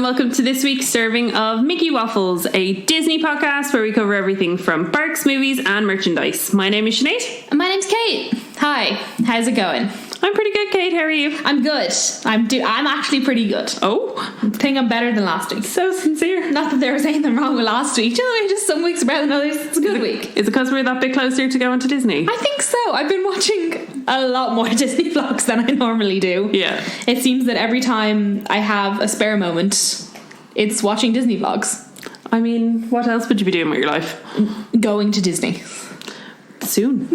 welcome to this week's serving of Mickey Waffles, a Disney podcast where we cover everything from parks, movies, and merchandise. My name is Sinead. And my name's Kate. Hi, how's it going? I'm pretty good, Kate. How are you? I'm good. I'm actually pretty good. Oh? I think I'm better than last week. So sincere. Not that there was anything wrong with last week. Just some weeks are better than others. It's a good week. Is it because we're that bit closer to going to Disney? I think so. I've been watching a lot more Disney vlogs than I normally do. Yeah. It seems that every time I have a spare moment, it's watching Disney vlogs. I mean, what else would you be doing with your life? Going to Disney. Soon.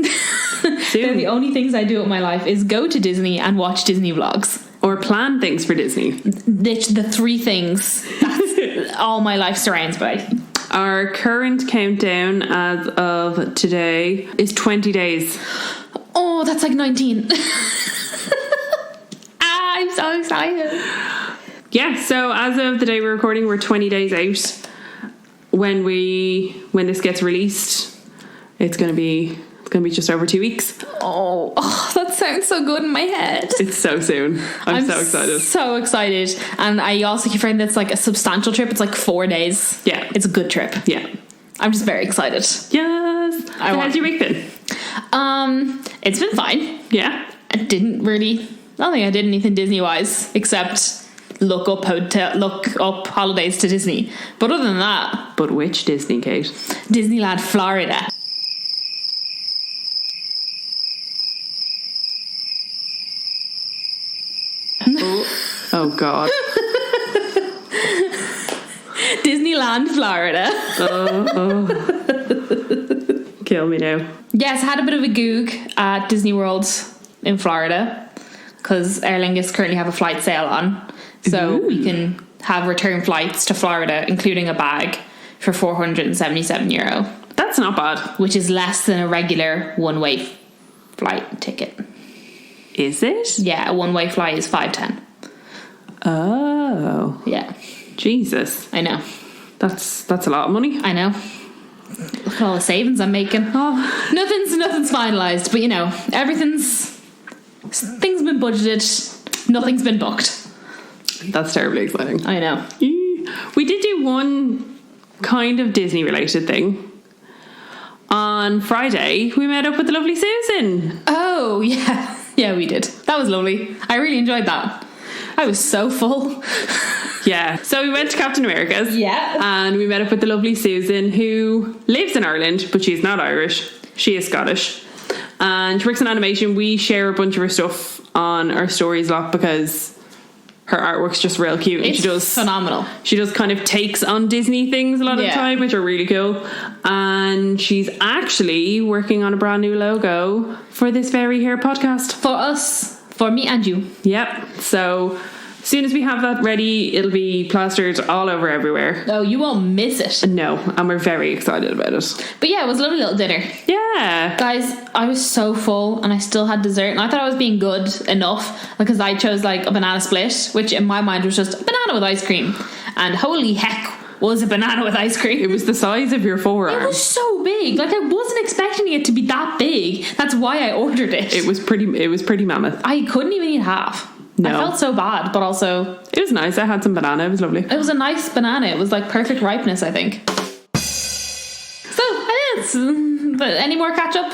They're the only things I do with my life is go to Disney and watch Disney vlogs. Or plan things for Disney. The three things that's all my life surrounds by. Our current countdown as of today is 20 days. Oh, that's like 19. I'm so excited. Yeah, so as of the day we're recording, we're 20 days out. When this gets released, it's gonna be just over 2 weeks. Oh, that sounds so good in my head. It's so soon. I'm so excited. So excited. And I also keep hearing that's like a substantial trip. It's like 4 days. Yeah. It's a good trip. Yeah. I'm just very excited. Yes. So how's your week been? It's been fine. Yeah. I don't think I did anything Disney wise except look up holidays to Disney. But other than that. But which Disney, Kate? Disneyland, Florida. Oh God. Disneyland, Florida. Kill me now. Yes, had a bit of a goog at Disney World in Florida because Aer Lingus currently have a flight sale on, so we can have return flights to Florida, including a bag, for €477. That's not bad. Which is less than a regular one-way flight ticket. Is it? Yeah, a one-way flight is $510. Oh. Yeah. Jesus. I know. That's a lot of money. I know. Look at all the savings I'm making. Oh. Nothing's finalised, but things been budgeted, nothing's been booked. That's terribly exciting. I know. We did do one kind of Disney related thing. On Friday, we met up with the lovely Susan. Oh, yeah. Yeah, we did. That was lovely. I really enjoyed that. I was so full. Yeah. So we went to Captain America's. Yeah. And we met up with the lovely Susan, who lives in Ireland, but she's not Irish. She is Scottish. And she works in animation. We share a bunch of her stuff on our stories a lot because her artwork's just real cute. And she does phenomenal. She does kind of takes on Disney things a lot of the time, which are really cool. And she's actually working on a brand new logo for this very here podcast. For us. For me and you. Yep. So as soon as we have that ready, it'll be plastered all over everywhere. Oh, you won't miss it. No, and we're very excited about it. But yeah, it was a lovely little dinner. Yeah. Guys, I was so full and I still had dessert. And I thought I was being good enough because I chose like a banana split, which in my mind was just a banana with ice cream. And holy heck, was a banana with ice cream. It was the size of your forearm. It was so big. Like I wasn't expecting it to be that big. That's why I ordered it. It was pretty mammoth. I couldn't even eat half. No. I felt so bad, but also it was nice. I had some banana. It was lovely. It was a nice banana. It was like perfect ripeness, I think. So but any more catch up?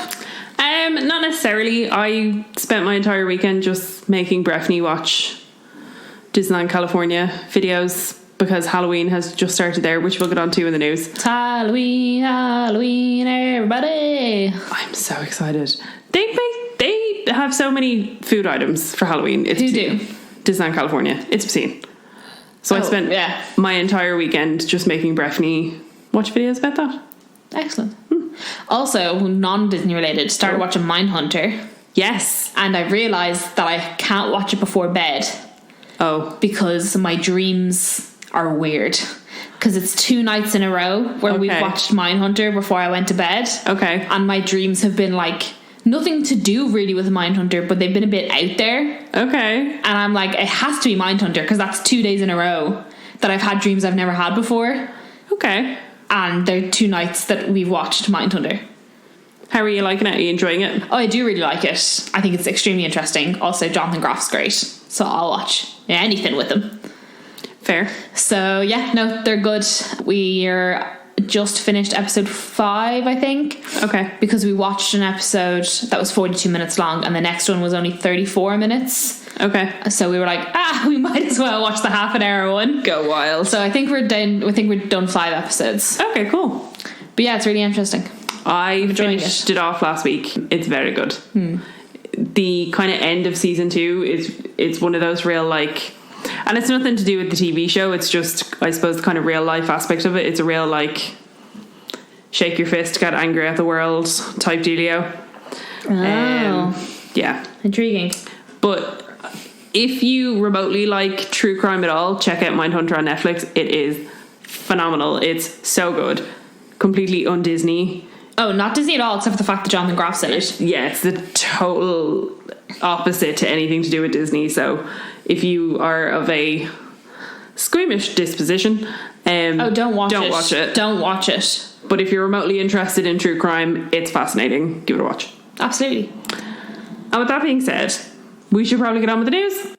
Not necessarily. I spent my entire weekend just making Breffney watch Disneyland California videos because Halloween has just started there, which we'll get on to in the news. It's Halloween, everybody. I'm so excited. They have so many food items for Halloween. It's Who do? Disneyland California. It's obscene. So I spent my entire weekend just making Breffney watch videos about that. Excellent. Also, non-Disney related, started watching Mindhunter. Yes. And I realised that I can't watch it before bed. Oh. Because my dreams are weird. Because it's 2 nights in a row where we've watched Mindhunter before I went to bed. Okay. And my dreams have been like nothing to do really with Mindhunter, but they've been a bit out there. Okay. And I'm like, it has to be Mindhunter because that's 2 days in a row that I've had dreams I've never had before. Okay. And they're 2 nights that we've watched Mindhunter. How are you liking it? Are you enjoying it? Oh, I do really like it. I think it's extremely interesting. Also, Jonathan Groff's great, so I'll watch anything with him. Fair. So yeah, no, they're good. We're just finished episode 5, I think. Okay. Because we watched an episode that was 42 minutes long and the next one was only 34 minutes. Okay. So we were like, we might as well watch the half an hour one. Go wild. So I think we're done 5 episodes. Okay, cool. But yeah, it's really interesting. I finished it off last week. It's very good. The kind of end of season 2 it's one of those real like, and it's nothing to do with the TV show. It's just, I suppose, the kind of real life aspect of it. It's a real like shake your fist, get angry at the world type dealio. Yeah, intriguing. But if you remotely like true crime at all, check out Mindhunter on Netflix. It is phenomenal. It's so good. Completely un-Disney. Oh, not Disney at all, except for the fact that Jonathan Groff's in it. Yeah, it's the total opposite to anything to do with Disney. So if you are of a squeamish disposition, don't watch it. Don't watch it. But if you're remotely interested in true crime, it's fascinating. Give it a watch. Absolutely. And with that being said, we should probably get on with the news.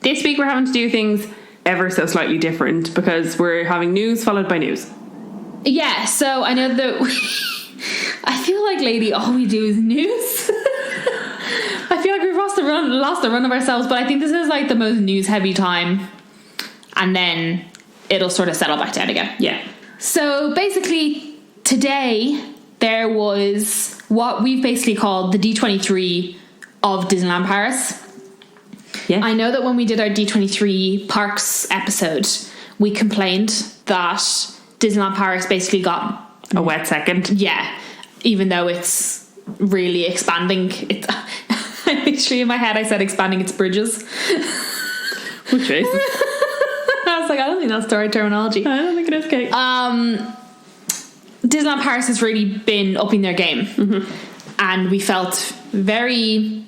This week we're having to do things ever so slightly different because we're having news followed by news. Yeah, so I know that I feel like lately all we do is news. I feel like we've lost the run of ourselves, but I think this is like the most news heavy time, and then it'll sort of settle back down again. Yeah. So basically today there was what we've basically called the D23 of Disneyland Paris. Yeah. I know that when we did our D23 Parks episode, we complained that Disneyland Paris basically got a wet second. Yeah, even though it's really expanding. I literally in my head I said expanding its bridges. Which is? I was like, I don't think that's the right terminology. I don't think it is, Kate. Disneyland Paris has really been upping their game. And we felt very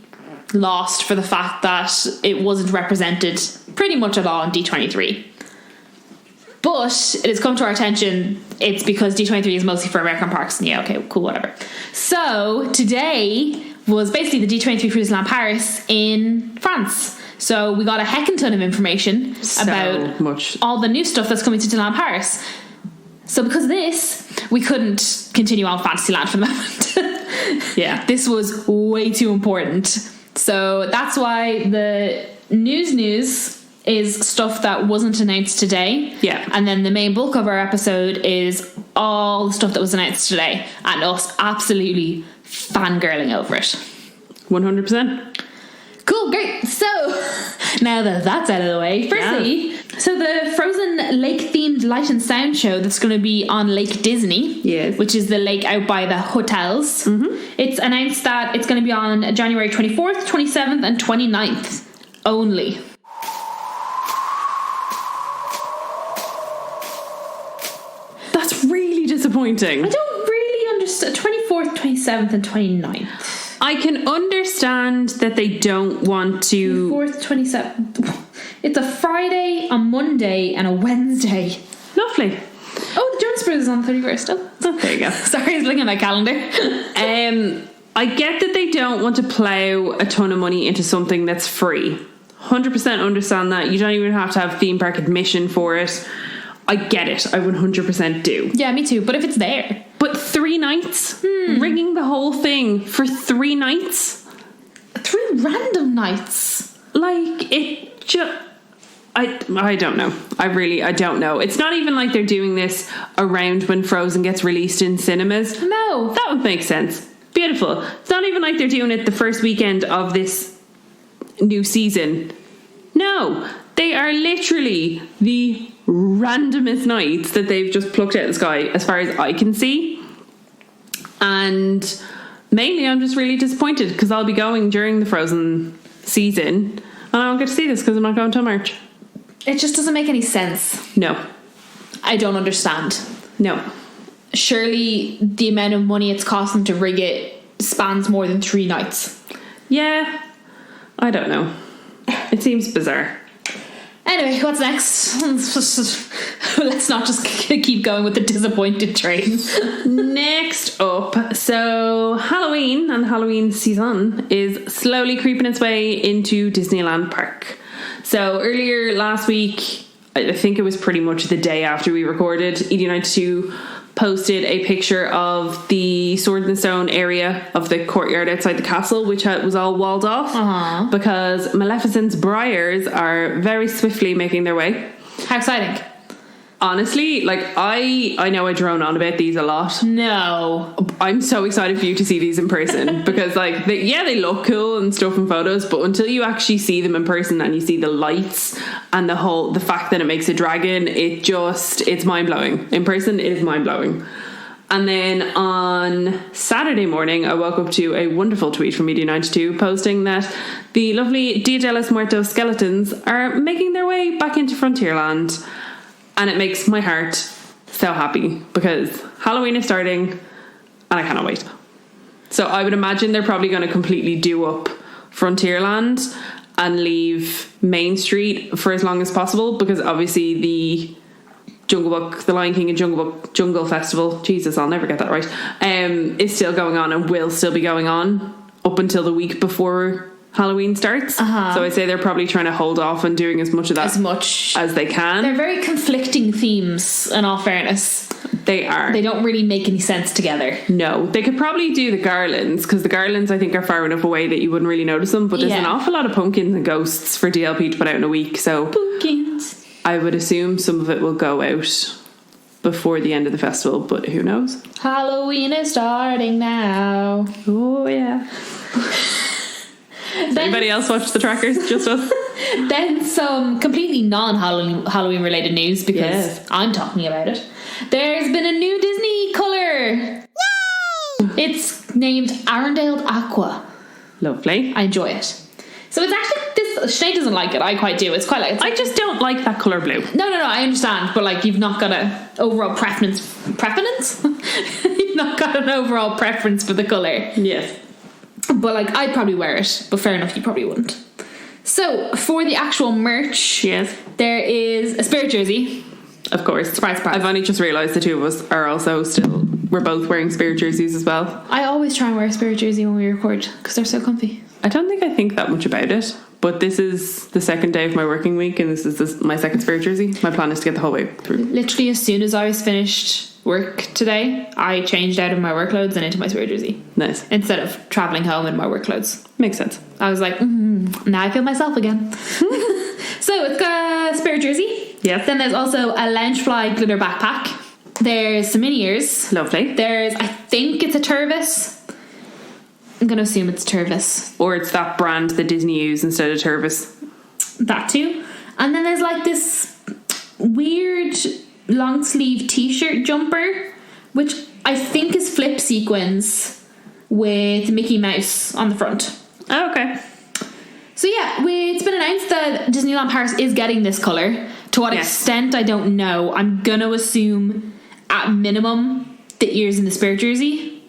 lost for the fact that it wasn't represented pretty much at all in D23. But it has come to our attention, it's because D23 is mostly for American parks. And yeah, okay, cool, whatever. So today was basically the D23 for Disneyland Paris in France. So we got a heckin' ton of information about all the new stuff that's coming to Disneyland Paris. So because of this, we couldn't continue on Fantasyland for the moment. Yeah. This was way too important. So that's why the news is stuff that wasn't announced today. Yeah. And then the main bulk of our episode is all the stuff that was announced today and us absolutely fangirling over it. 100%. Cool, great. So now that that's out of the way, firstly, so the Frozen Lake themed light and sound show that's going to be on Lake Disney, which is the lake out by the hotels, it's announced that it's going to be on January 24th, 27th and 29th only. That's really disappointing. I don't really understand. 24th, 27th and 29th. I can understand that they don't want to... 24th, 27th. It's a Friday, a Monday and a Wednesday. Lovely. Oh, the Jonas Brothers is on the 31st. Oh, there you go. Sorry, I was looking at my calendar. I get that they don't want to plough a ton of money into something that's free. 100% understand that. You don't even have to have theme park admission for it. I get it. I 100% do. Yeah, me too. But if it's there. But 3 nights? Rigging the whole thing for 3 nights? 3 random nights? Like, it just... I don't know. I don't know. It's not even like they're doing this around when Frozen gets released in cinemas. No. That would make sense. Beautiful. It's not even like they're doing it the first weekend of this new season. No. They are literally the randomest nights that they've just plucked out of the sky as far as I can see. And mainly I'm just really disappointed because I'll be going during the Frozen season and I won't get to see this because I'm not going till March. It just doesn't make any sense. No. I don't understand. No. Surely the amount of money it's costing to rig it spans more than 3 nights. Yeah. I don't know. It seems bizarre. Anyway, what's next? Let's not just keep going with the disappointed train. Next up, so Halloween and Halloween season is slowly creeping its way into Disneyland Park. So earlier last week, I think it was pretty much the day after we recorded, E23 posted a picture of the Sword and Stone area of the courtyard outside the castle, which was all walled off because Maleficent's briars are very swiftly making their way. How exciting. Honestly, like, I know I drone on about these a lot. No. I'm so excited for you to see these in person because, like, they look cool and stuff in photos, but until you actually see them in person and you see the lights and the fact that it makes a dragon, it's mind-blowing. In person, it is mind-blowing. And then on Saturday morning, I woke up to a wonderful tweet from Media92 posting that the lovely Dia de los Muertos skeletons are making their way back into Frontierland. And it makes my heart so happy because Halloween is starting and I cannot wait. So I would imagine they're probably going to completely do up Frontierland and leave Main Street for as long as possible because obviously the Jungle Book, the Lion King and Jungle Festival, Jesus, I'll never get that right, is still going on and will still be going on up until the week before Halloween starts. So I'd say they're probably trying to hold off on doing as much of that as they can. They're very conflicting themes, in all fairness. They are. They don't really make any sense together. No. They could probably do the garlands because the garlands I think are far enough away that you wouldn't really notice them, but there's an awful lot of pumpkins and ghosts for DLP to put out in a week, so pumpkins. I would assume some of it will go out before the end of the festival, but who knows? Halloween is starting now. Oh yeah. Does anybody else watch the trackers? Just us? Then some completely non-Halloween related news because I'm talking about it. There's been a new Disney colour. Yay! It's named Arendelle Aqua. Lovely. I enjoy it. So it's actually this. Sinead doesn't like it. I quite do. It's like I just don't like that colour blue. No. I understand, but like you've not got a overall preference. You've not got an overall preference for the colour. Yes. But like I'd probably wear it, but fair enough, you probably wouldn't. So for the actual merch, there is a Spirit jersey. Of course. Surprise. I've only just realised the two of us are also we're both wearing Spirit jerseys as well. I always try and wear a Spirit jersey when we record because they're so comfy. I don't think I think that much about it, but this is the second day of my working week and this is my second Spirit jersey. My plan is to get the whole way through. Literally as soon as I was finished work today, I changed out of my work clothes and into my Spirit jersey. Nice. Instead of travelling home in my work clothes. Makes sense. I was like, now I feel myself again. So it's got a Spirit jersey. Yes. Then there's also a Loungefly glitter backpack. There's some in-ears. Lovely. There's, I think it's a Tervis. I'm going to assume it's Tervis. Or it's that brand that Disney use instead of Tervis. That too. And then there's like this weird long sleeve t-shirt jumper, which I think is flip sequins with Mickey Mouse on the front. Oh, okay. So yeah, it's been announced that Disneyland Paris is getting this colour. To what extent, I don't know. I'm gonna assume at minimum the ears in the Spirit jersey.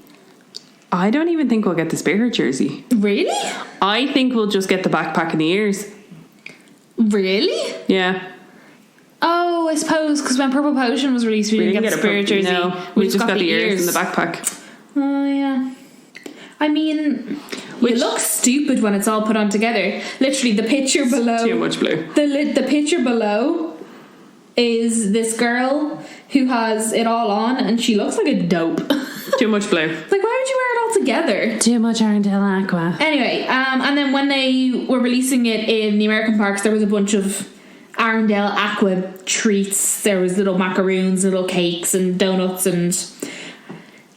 I don't even think we'll get the Spirit jersey. Really? I think we'll just get the backpack and the ears. Really? Yeah. Oh, I suppose because when Purple Potion was released, we didn't get the Spirit jersey. No, we just got the ears in the backpack. Oh yeah. I mean, it looks stupid when it's all put on together. Literally, the picture below. Too much blue. The picture below is this girl who has it all on, and she looks like a dope. Too much blue. Like, why would you wear it all together? Too much Arendelle Aqua. Anyway, and then when they were releasing it in the American parks, there was a bunch of Arendelle Aqua treats. There was little macaroons, little cakes and donuts and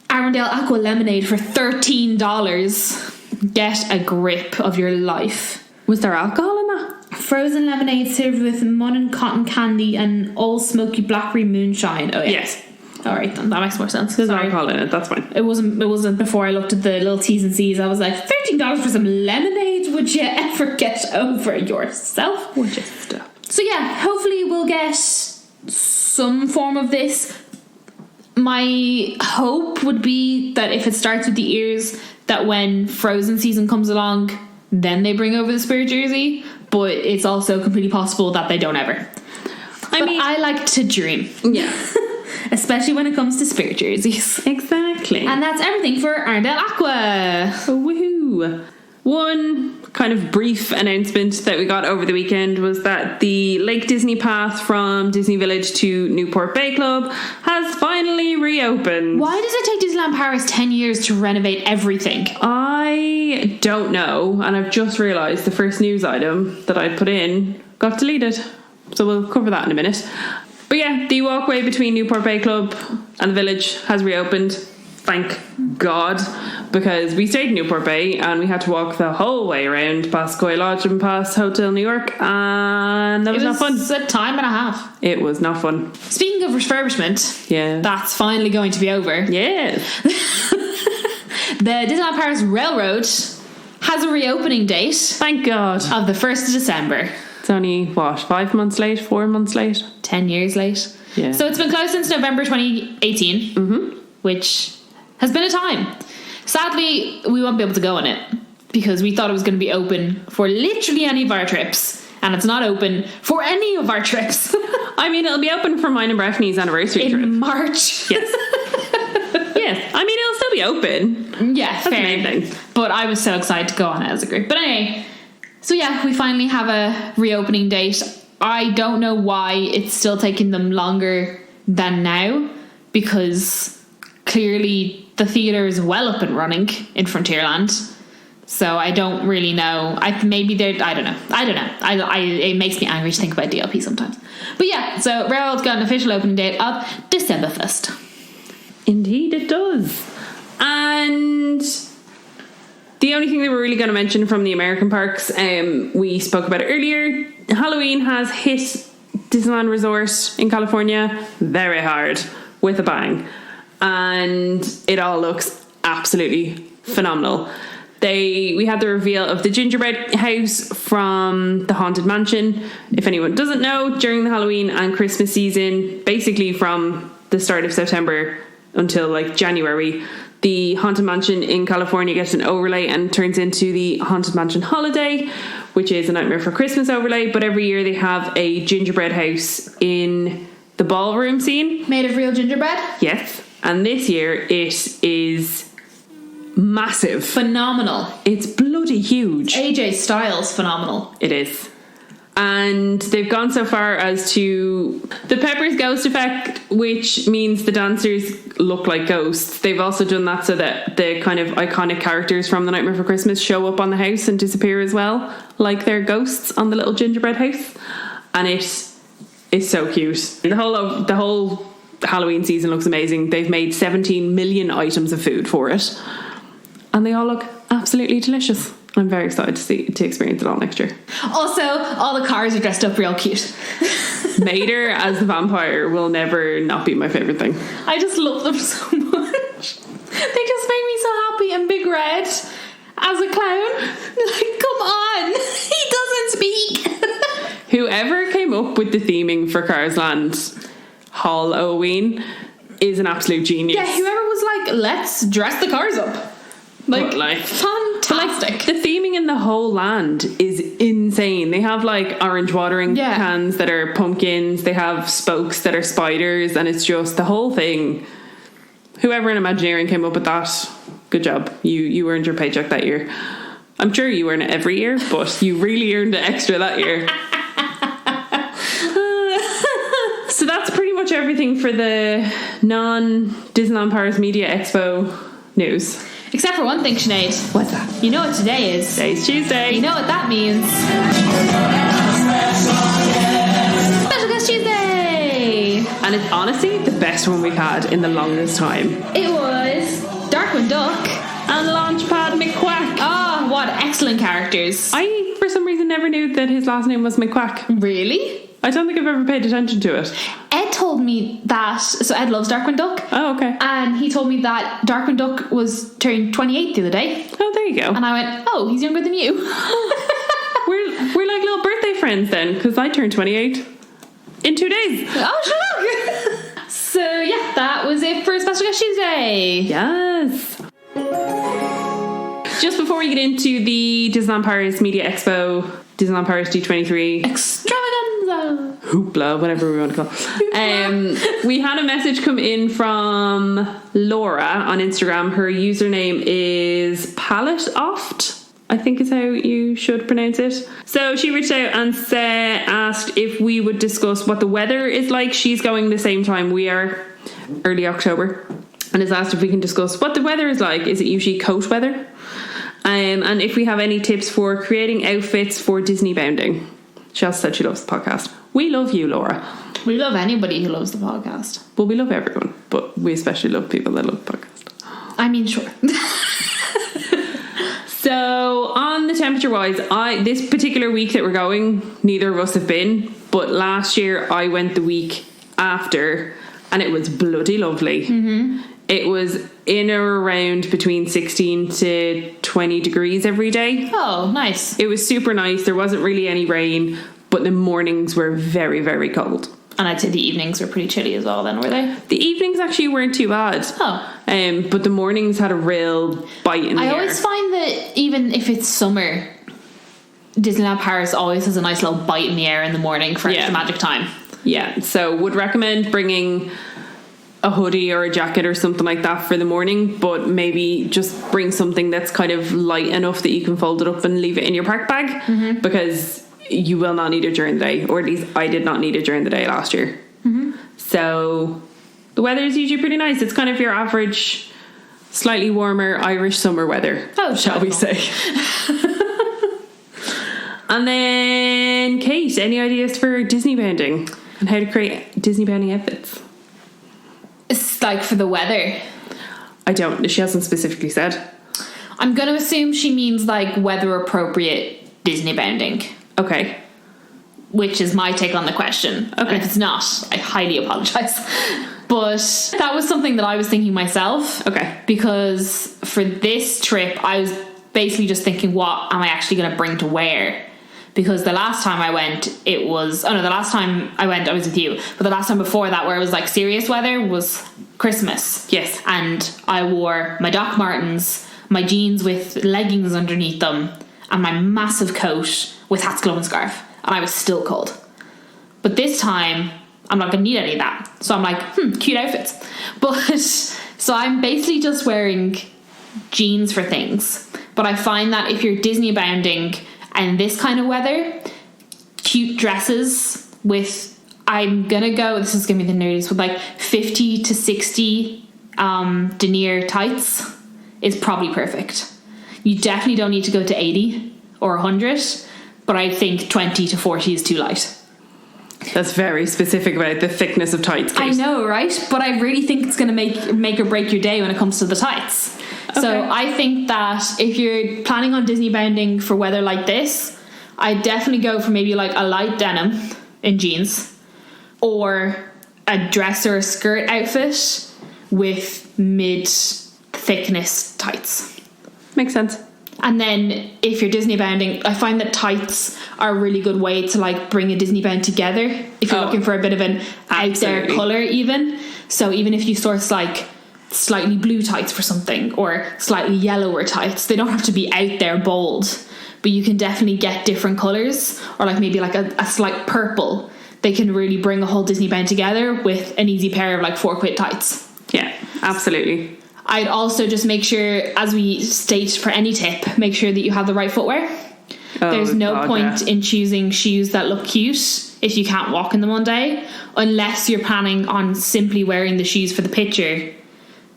Arendelle Aqua lemonade for $13. Get a grip of your life. Was there alcohol in that? Frozen lemonade served with mud and cotton candy and old smoky blackberry moonshine. Oh yeah. Yes. Alright, then that makes more sense. There's alcohol in it, that's fine. It wasn't before I looked at the little T's and C's. I was like, $13 for some lemonade? Would you ever get over yourself? Would you stop? So yeah, hopefully we'll get some form of this. My hope would be that if it starts with the ears, that when Frozen season comes along, then they bring over the Spirit jersey. But it's also completely possible that they don't ever. I like to dream. Yeah. Especially when it comes to Spirit jerseys. Exactly. And that's everything for Arendelle Aqua. Woohoo. One kind of brief announcement that we got over the weekend was that the Lake Disney path from Disney Village to Newport Bay Club has finally reopened. Why does it take Disneyland Paris 10 years to renovate everything? I don't know, and I've just realised the first news item that I put in got deleted. So we'll cover that in a minute. But yeah, the walkway between Newport Bay Club and the village has reopened. Thank God, because we stayed in Newport Bay and we had to walk the whole way around past Koi Lodge and past Hotel New York, and that was not fun. It was a time and a half. It was not fun. Speaking of refurbishment, yeah, that's finally going to be over. Yes. The Disneyland Paris Railroad has a reopening date. Thank God. Of the 1st of December. It's only, 5 months late? 4 months late? 10 years late. Yeah. So it's been closed since November 2018, which has been a time. Sadly, we won't be able to go on it because we thought it was going to be open for literally any of our trips, and it's not open for any of our trips. I mean, it'll be open for mine and Breffney's anniversary trip. In March. Yes. Yes. I mean, it'll still be open. Yeah, that's fair. the main thing. But I was so excited to go on it as a group. But anyway, so yeah, we finally have a reopening date. I don't know why it's still taking them longer than now, because clearly the theatre is well up and running in Frontierland. So I don't really know. Maybe they're... I don't know. It makes me angry to think about DLP sometimes. But yeah, so Railroad's got an official opening date of December 1st. Indeed it does. And the only thing that we're really going to mention from the American parks, we spoke about it earlier, Halloween has hit Disneyland Resort in California very hard with a bang. And it all looks absolutely phenomenal. We had the reveal of the gingerbread house from the Haunted Mansion. If anyone doesn't know, during the Halloween and Christmas season, basically from the start of September until like January, the Haunted Mansion in California gets an overlay and turns into the Haunted Mansion Holiday, which is a Nightmare for Christmas overlay. But every year they have a gingerbread house in the ballroom scene. Made of real gingerbread? Yes. And this year it is massive. Phenomenal. It's bloody huge. AJ Styles, phenomenal. It is. And they've gone so far as to the Pepper's Ghost effect, which means the dancers look like ghosts. They've also done that so that the kind of iconic characters from The Nightmare Before Christmas show up on the house and disappear as well, like they're ghosts on the little gingerbread house. And it is so cute. The whole Halloween season looks amazing. They've made 17 million items of food for it, and they all look absolutely delicious. I'm very excited to experience it all next year. Also, all the cars are dressed up real cute. Mater as the vampire will never not be my favourite thing. I just love them so much. They just make me so happy. And Big Red as a clown. Like, come on. He doesn't speak. Whoever came up with the theming for Cars Land Halloween is an absolute genius. Yeah, whoever was like, let's dress the cars up. Like fantastic. The theming in the whole land is insane. They have like orange watering cans that are pumpkins. They have spokes that are spiders, and it's just the whole thing. Whoever in Imagineering came up with that, good job. You earned your paycheck that year. I'm sure you earn it every year, but you really earned it extra that year. So that's pretty much everything for the non-Disneyland Paris Media Expo news. Except for one thing, Sinead. What's that? You know what today is? Today's Tuesday. You know what that means? Special Guest Tuesday! And it's honestly the best one we've had in the longest time. It was Darkwing Duck and Launchpad McQuack. Oh, what excellent characters. I, for some reason, never knew that his last name was McQuack. Really? I don't think I've ever paid attention to it. Ed told me that... So Ed loves Darkwing Duck. Oh, okay. And he told me that Darkwing Duck was turned 28 the other day. Oh, there you go. And I went, oh, he's younger than you. We're like little birthday friends then, because I turned 28 in 2 days. Oh, shut up. So, yeah, that was it for Special Guest Tuesday. Yes. Just before we get into the Disneyland Paris Media Expo, Disneyland Paris D23 Extravaganza, hoopla, whatever we want to call it. We had a message come in from Laura on Instagram. Her username is Palette Oft. I think is how you should pronounce it. So she reached out and asked if we would discuss what the weather is like. She's going the same time we are, early October, and has asked if we can discuss what the weather is like. Is it usually coat weather? And if we have any tips for creating outfits for Disney bounding. She also said she loves the podcast. We love you, Laura. We love anybody who loves the podcast. Well, we love everyone, but we especially love people that love the podcast. I mean, sure. So on the temperature wise, this particular week that we're going, neither of us have been, but last year I went the week after and it was bloody lovely. Mm-hmm. It was in or around between 16 to 20 degrees every day. Oh, nice. It was super nice. There wasn't really any rain, but the mornings were very, very cold. And I'd say the evenings were pretty chilly as well then, were they? The evenings actually weren't too bad. Oh. But the mornings had a real bite in the air. I always find that even if it's summer, Disneyland Paris always has a nice little bite in the air in the morning for extra magic time. Yeah, so would recommend bringing a hoodie or a jacket or something like that for the morning, but maybe just bring something that's kind of light enough that you can fold it up and leave it in your park bag, because you will not need it during the day, or at least I did not need it during the day last year. So the weather is usually pretty nice. It's kind of your average slightly warmer Irish summer weather, shall we say. And then Kate, any ideas for Disney bounding and how to create Disney bounding outfits? It's like for the weather. I don't, she hasn't specifically said. I'm going to assume she means like weather appropriate Disney bounding. Okay. Which is my take on the question. Okay. And if it's not, I highly apologise. But that was something that I was thinking myself. Okay. Because for this trip, I was basically just thinking, what am I actually going to bring to wear? Because the last time I went, the last time I went, I was with you. But the last time before that, where it was like serious weather, was Christmas. Yes. And I wore my Doc Martens, my jeans with leggings underneath them, and my massive coat with hats, glove and scarf. And I was still cold. But this time, I'm not going to need any of that. So I'm like, cute outfits. But so I'm basically just wearing jeans for things. But I find that if you're Disney bounding and this kind of weather, cute dresses with, I'm going to go, this is going to be the nerdiest, with like 50 to 60 denier tights is probably perfect. You definitely don't need to go to 80 or 100, but I think 20 to 40 is too light. That's very specific about the thickness of tights, Kate. I know, right? But I really think it's going to make or break your day when it comes to the tights. Okay. So I think that if you're planning on Disney bounding for weather like this, I'd definitely go for maybe like a light denim in jeans, or a dress or a skirt outfit with mid thickness tights. Makes sense. And then if you're Disney bounding, I find that tights are a really good way to like bring a Disney bound together if you're looking for a bit of an out there colour even. So even if you source like slightly blue tights for something, or slightly yellower tights, they don't have to be out there bold, but you can definitely get different colours, or like maybe like a slight purple. They can really bring a whole Disney bound together with an easy pair of like 4 quid tights. Yeah, absolutely. I'd also just make sure, as we state for any tip, make sure that you have the right footwear. There's no point in choosing shoes that look cute if you can't walk in them one day, unless you're planning on simply wearing the shoes for the picture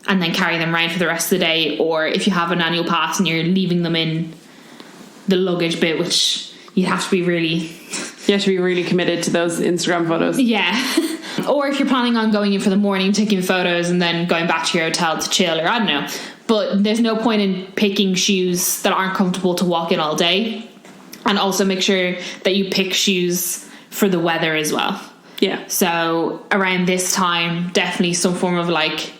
and then carrying them around for the rest of the day, or if you have an annual pass and you're leaving them in the luggage bit, which you have to be really committed to those Instagram photos. Yeah. Or if you're planning on going in for the morning, taking photos and then going back to your hotel to chill, or I don't know. But there's no point in picking shoes that aren't comfortable to walk in all day. And also make sure that you pick shoes for the weather as well. Yeah. So around this time, definitely some form of like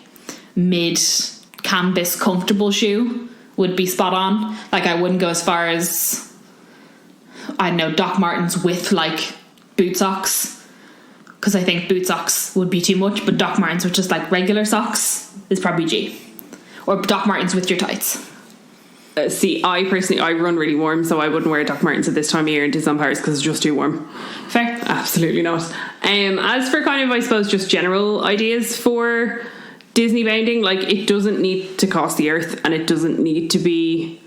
mid canvas comfortable shoe would be spot on. Like I wouldn't go as far as, I don't know, Doc Martens with like boot socks, because I think boot socks would be too much, but Doc Martens with just like regular socks is probably G. Or Doc Martens with your tights. I personally run really warm, so I wouldn't wear Doc Martens at this time of year in Disneyland Paris because it's just too warm. Fair. Absolutely not. As for kind of, I suppose, just general ideas for Disney bounding, like it doesn't need to cost the earth, and it doesn't need to be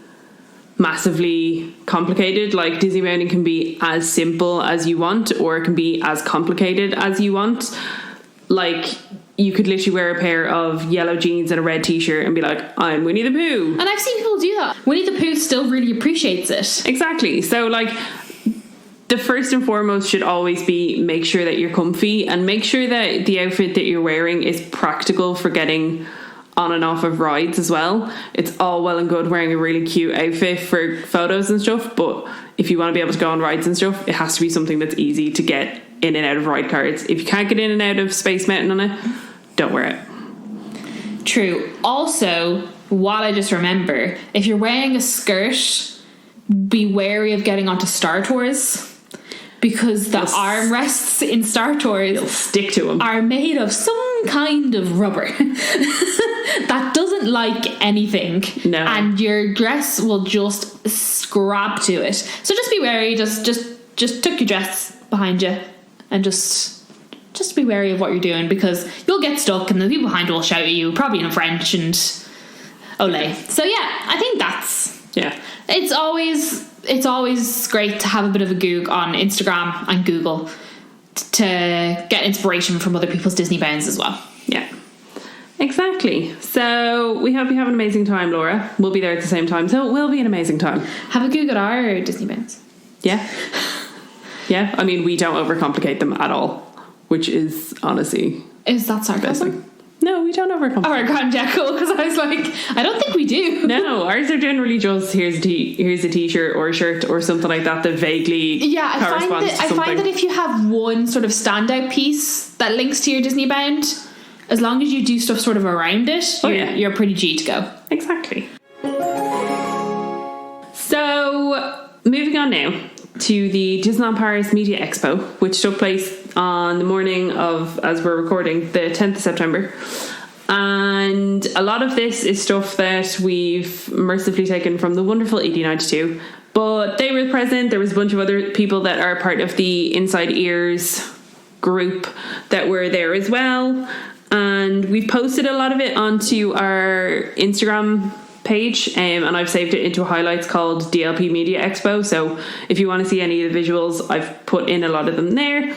massively complicated. Like, Disney bounding can be as simple as you want, or it can be as complicated as you want. Like, you could literally wear a pair of yellow jeans and a red t-shirt and be like, I'm Winnie the Pooh. And I've seen people do that. Winnie the Pooh still really appreciates it. Exactly. So, like, the first and foremost should always be make sure that you're comfy, and make sure that the outfit that you're wearing is practical for getting on and off of rides as well. It's all well and good wearing a really cute outfit for photos and stuff, but if you want to be able to go on rides and stuff, it has to be something that's easy to get in and out of ride cards. If you can't get in and out of Space Mountain on it, don't wear it. True. Also, while I just remember, if you're wearing a skirt, be wary of getting onto Star Tours, because the armrests in Star Tours stick to them, are made of some kind of rubber that doesn't like anything. No. And your dress will just scrap to it. So just be wary. Just tuck your dress behind you, and just be wary of what you're doing, because you'll get stuck and the people behind will shout at you, probably in French, and olé. So yeah, I think that's... Yeah. It's always great to have a bit of a goog on Instagram and Google to get inspiration from other people's Disney bounds as well. Yeah, exactly. So we hope you have an amazing time, Laura. We'll be there at the same time, so it will be an amazing time. Have a goog at our Disney bounds. Yeah. Yeah, I mean, we don't overcomplicate them at all, which is honestly... Is that sarcasm? No, we don't overcomplicate. Oh, grand, yeah, cool, because I was like, I don't think we do. No, ours are generally just, here's a t-shirt or a shirt or something like that vaguely corresponds to something. I find that if you have one sort of standout piece that links to your Disney bound, as long as you do stuff sort of around it, you're pretty G to go. Exactly. So, moving on now to the Disneyland Paris Media Expo, which took place on the morning of, as we're recording, the 10th of September. And a lot of this is stuff that we've mercifully taken from the wonderful E23, but they were present. There was a bunch of other people that are part of the Inside Ears group that were there as well. And we've posted a lot of it onto our Instagram page, and I've saved it into a highlights called DLP Media Expo. So if you want to see any of the visuals, I've put in a lot of them there.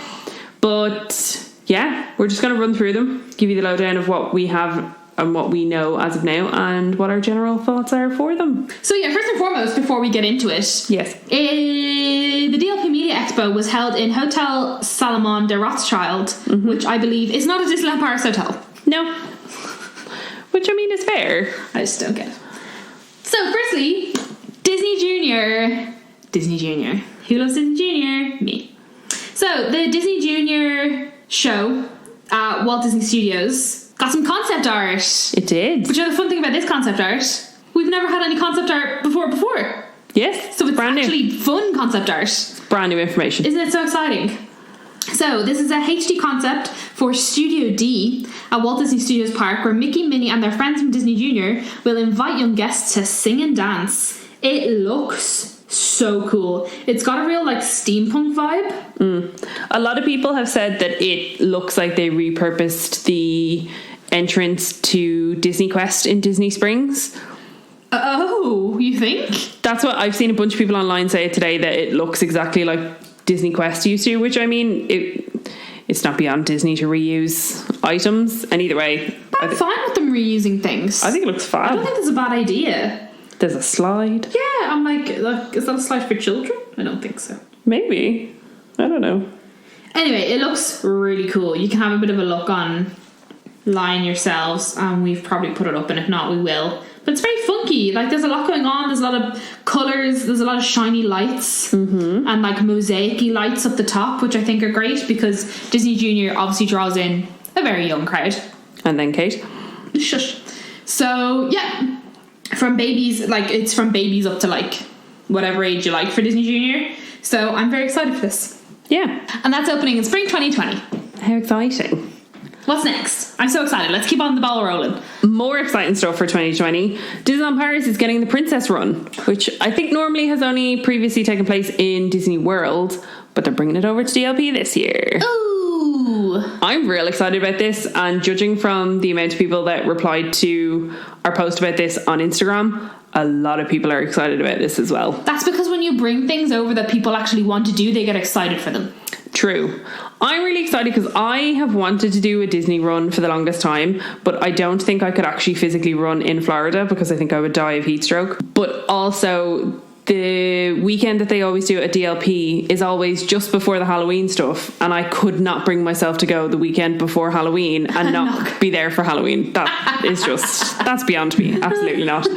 But yeah, we're just going to run through them, give you the lowdown of what we have and what we know as of now, and what our general thoughts are for them. So yeah, first and foremost, before we get into it, yes, the DLP Media Expo was held in Hotel Salomon de Rothschild, which I believe is not a Disneyland Paris hotel. No. Which, I mean, is fair. I just don't get it. So firstly, Disney Junior. Who loves Disney Junior? Me. So the Disney Junior show at Walt Disney Studios got some concept art. It did. Which is the fun thing about this concept art, we've never had any concept art before. Yes. So it's brand actually new. Fun concept art. Brand new information. Isn't it so exciting? So this is a HD concept for Studio D at Walt Disney Studios Park, where Mickey, Minnie and their friends from Disney Junior will invite young guests to sing and dance. It looks so cool. It's got a real like steampunk vibe. A lot of people have said that it looks like they repurposed the entrance to Disney Quest in Disney Springs. Oh, you think? That's what I've seen a bunch of people online say today, that it looks exactly like Disney Quest used to, which I mean, it's not beyond Disney to reuse items, and either way, I'm fine with them reusing things. I think it looks fab. I don't think that's a bad idea. There's a slide. Yeah, I'm like, is that a slide for children? I don't think so. Maybe. I don't know. Anyway, it looks really cool. You can have a bit of a look online yourselves, and we've probably put it up, and if not, we will. But it's very funky. Like, there's a lot going on. There's a lot of colours. There's a lot of shiny lights. And like mosaic-y lights up the top, which I think are great, because Disney Junior obviously draws in a very young crowd. And then Kate. Shush. So, yeah. From babies, like, it's from babies up to like whatever age you like for Disney Junior. So I'm very excited for this. Yeah. And that's opening in spring 2020. How exciting. What's next? I'm so excited. Let's keep on the ball rolling. More exciting stuff for 2020. Disneyland Paris is getting the Princess Run, which I think normally has only previously taken place in Disney World, but they're bringing it over to DLP this year. Ooh. Ooh. I'm real excited about this, and judging from the amount of people that replied to our post about this on Instagram, a lot of people are excited about this as well. That's because when you bring things over that people actually want to do, they get excited for them. True. I'm really excited because I have wanted to do a Disney run for the longest time, but I don't think I could actually physically run in Florida because I think I would die of heat stroke. But also, the weekend that they always do at DLP is always just before the Halloween stuff, and I could not bring myself to go the weekend before Halloween and not be there for Halloween. That is just, that's beyond me. Absolutely not.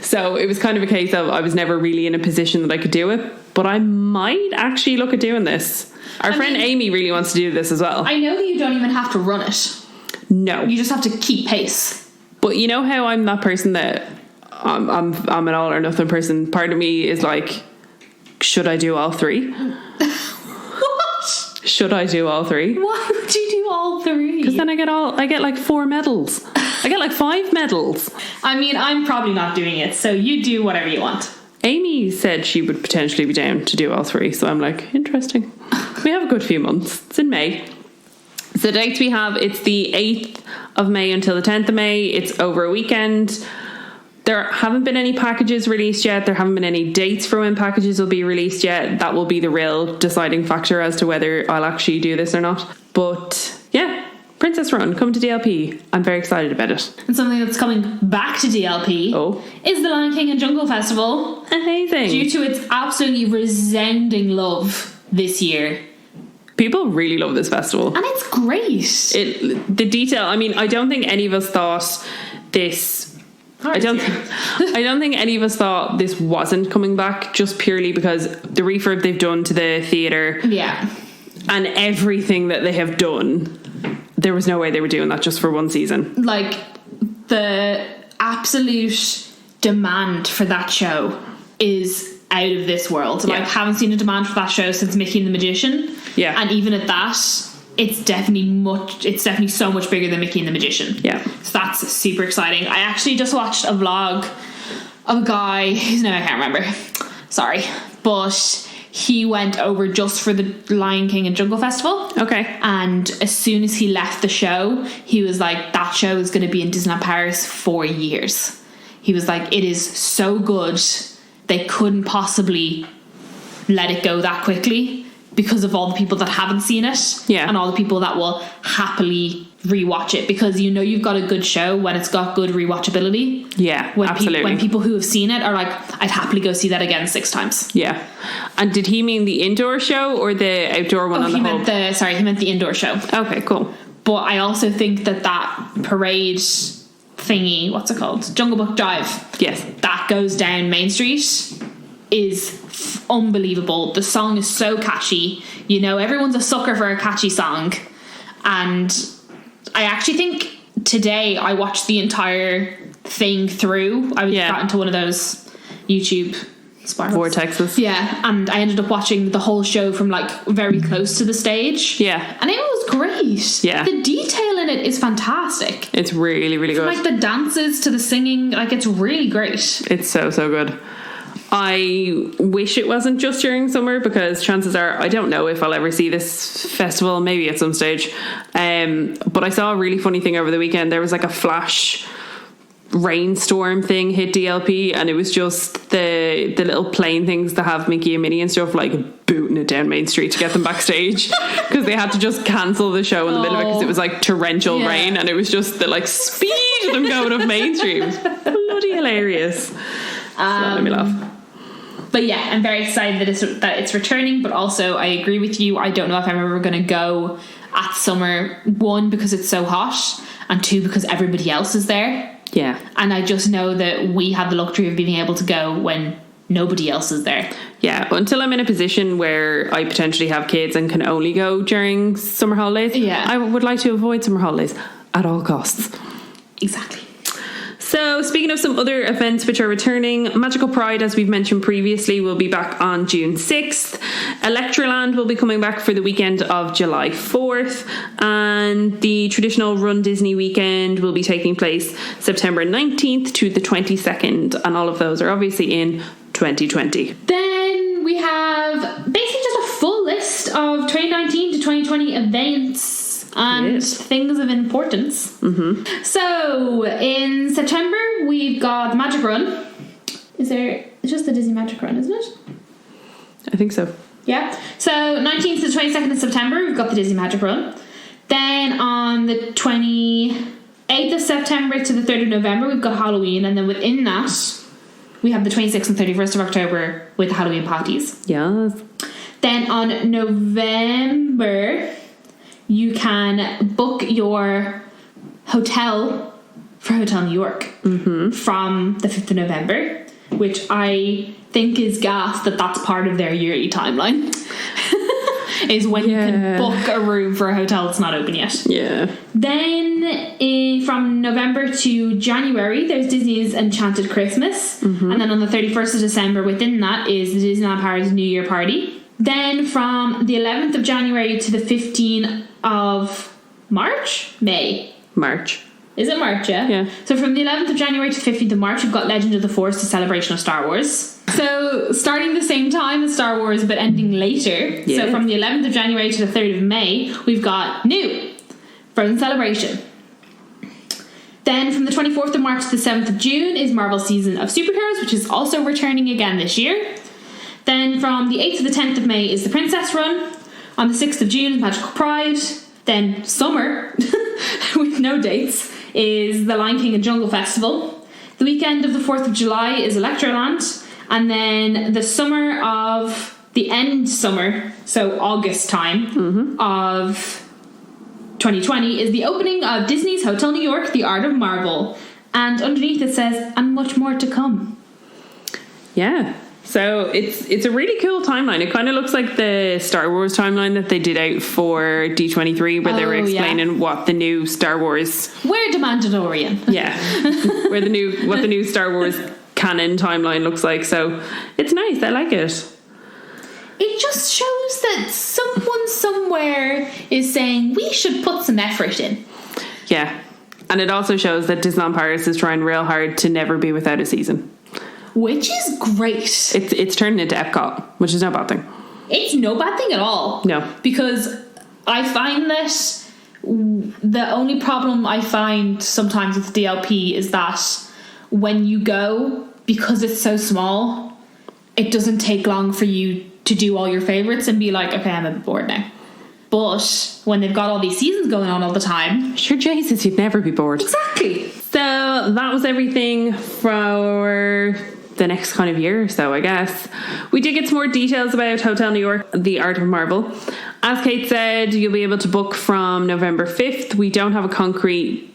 So it was kind of a case of I was never really in a position that I could do it, but I might actually look at doing this. Our friend Amy really wants to do this as well. I know that you don't even have to run it. No. You just have to keep pace. But you know how I'm that person that I'm an all or nothing person. Part of me is like, should I do all three? What? Should I do all three? Why would you do all three? Because then I get like 4 medals. I get like 5 medals. I mean, I'm probably not doing it, so you do whatever you want. Amy said she would potentially be down to do all 3, so I'm like, interesting. We have a good few months. It's in May. So the dates we have, it's the 8th of May until the 10th of May. It's over a weekend. There haven't been any packages released yet. There haven't been any dates for when packages will be released yet. That will be the real deciding factor as to whether I'll actually do this or not. But yeah, Princess Run, come to DLP. I'm very excited about it. And something that's coming back to DLP is the Lion King and Jungle Festival. Amazing. Due to its absolutely resounding love this year. People really love this festival. And it's great. The detail, I mean, I don't think any of us thought this... I don't think any of us thought this wasn't coming back, just purely because the refurb they've done to the theatre, and everything that they have done, there was no way they were doing that just for one season. Like, the absolute demand for that show is out of this world. Like, I haven't seen a demand for that show since Mickey and the Magician. Yeah. And even at that, it's definitely so much bigger than Mickey and the Magician. Yeah. So that's super exciting. I actually just watched a vlog of a guy whose name I can't remember. Sorry. But he went over just for the Lion King and Jungle Festival. Okay. And as soon as he left the show, he was like, that show is going to be in Disneyland Paris for years. He was like, it is so good. They couldn't possibly let it go that quickly, because of all the people that haven't seen it, and all the people that will happily rewatch it, because you know you've got a good show when it's got good rewatchability. Yeah, absolutely. When people who have seen it are like, I'd happily go see that again 6 times. Yeah. And did he mean the indoor show or the outdoor one on the hub? He meant the indoor show. Okay, cool. But I also think that parade thingy, what's it called? Jungle Book Drive. Yes. That goes down Main Street is unbelievable. The song is so catchy. You know, everyone's a sucker for a catchy song. And I actually think today I watched the entire thing through. I got into one of those YouTube spirals. Vortexes. Yeah, and I ended up watching the whole show from like very close to the stage. Yeah. And it was great. Yeah. The detail in it is fantastic. It's really, really good. From like the dances to the singing, like it's really great. It's so, so good. I wish it wasn't just during summer, because chances are I don't know if I'll ever see this festival, maybe at some stage. But I saw a really funny thing over the weekend. There was like a flash rainstorm thing hit DLP, and it was just the little plane things that have Mickey and Minnie and stuff like booting it down Main Street to get them backstage, because they had to just cancel the show in the middle of it because it was like torrential rain, and it was just the like speed of them going up Main Street. It was bloody hilarious. So that made me laugh. But yeah, I'm very excited that it's returning, but also I agree with you. I don't know if I'm ever going to go at summer, 1, because it's so hot, and 2, because everybody else is there. Yeah. And I just know that we have the luxury of being able to go when nobody else is there. Yeah, but until I'm in a position where I potentially have kids and can only go during summer holidays, I would like to avoid summer holidays at all costs. Exactly. So speaking of some other events which are returning, Magical Pride, as we've mentioned previously, will be back on June 6th. Electroland will be coming back for the weekend of July 4th. And the traditional Run Disney weekend will be taking place September 19th to the 22nd. And all of those are obviously in 2020. Then we have basically just a full list of 2019 to 2020 events and Yes. things of importance. Mm-hmm. So in September we've got the Magic Run. It's just the Disney Magic Run, isn't it? I think so. Yeah. So 19th to 22nd of September we've got the Disney Magic Run. Then on the 28th of September to the 3rd of November we've got Halloween, and then within that we have the 26th and 31st of October with the Halloween parties. Yes. Then on November, you can book your hotel for Hotel New York from the 5th of November, which I think is gas that's part of their yearly timeline. Is when you can book a room for a hotel that's not open yet. Yeah. Then from November to January, there's Disney's Enchanted Christmas. And then on the 31st of December, within that is the Disneyland Paris New Year Party. Then from the 11th of January to the 15th of March? March. Is it March, yeah? Yeah. So from the 11th of January to 15th of March, we've got Legend of the Force, the celebration of Star Wars. So starting the same time as Star Wars, but ending later. Yeah. So from the 11th of January to the 3rd of May, we've got New Frozen Celebration. Then from the 24th of March to the 7th of June is Marvel Season of Superheroes, which is also returning again this year. Then from the 8th to the 10th of May is the Princess Run. On the 6th of June is Magical Pride. Then summer, with no dates, is the Lion King and Jungle Festival. The weekend of the 4th of July is Electroland. And then the summer of the end summer, so August time of 2020, is the opening of Disney's Hotel New York, The Art of Marvel. And underneath it says, and much more to come. Yeah. So it's a really cool timeline. It kind of looks like the Star Wars timeline that they did out for D23, where they were explaining what the new Star Wars... Where the Mandalorian. Yeah. What the new Star Wars canon timeline looks like. So it's nice. I like it. It just shows that someone somewhere is saying we should put some effort in. Yeah. And it also shows that Disneyland Paris is trying real hard to never be without a season. Which is great. It's turning into Epcot, which is no bad thing. It's no bad thing at all. No. Because I find that the only problem I find sometimes with DLP is that when you go, because it's so small, it doesn't take long for you to do all your favourites and be like, okay, I'm a bit bored now. But when they've got all these seasons going on all the time... Sure, Jesus, you'd never be bored. Exactly. So that was everything for the next kind of year or so, I guess. We did get some more details about Hotel New York, The Art of Marvel. As Kate said, you'll be able to book from November 5th. We don't have a concrete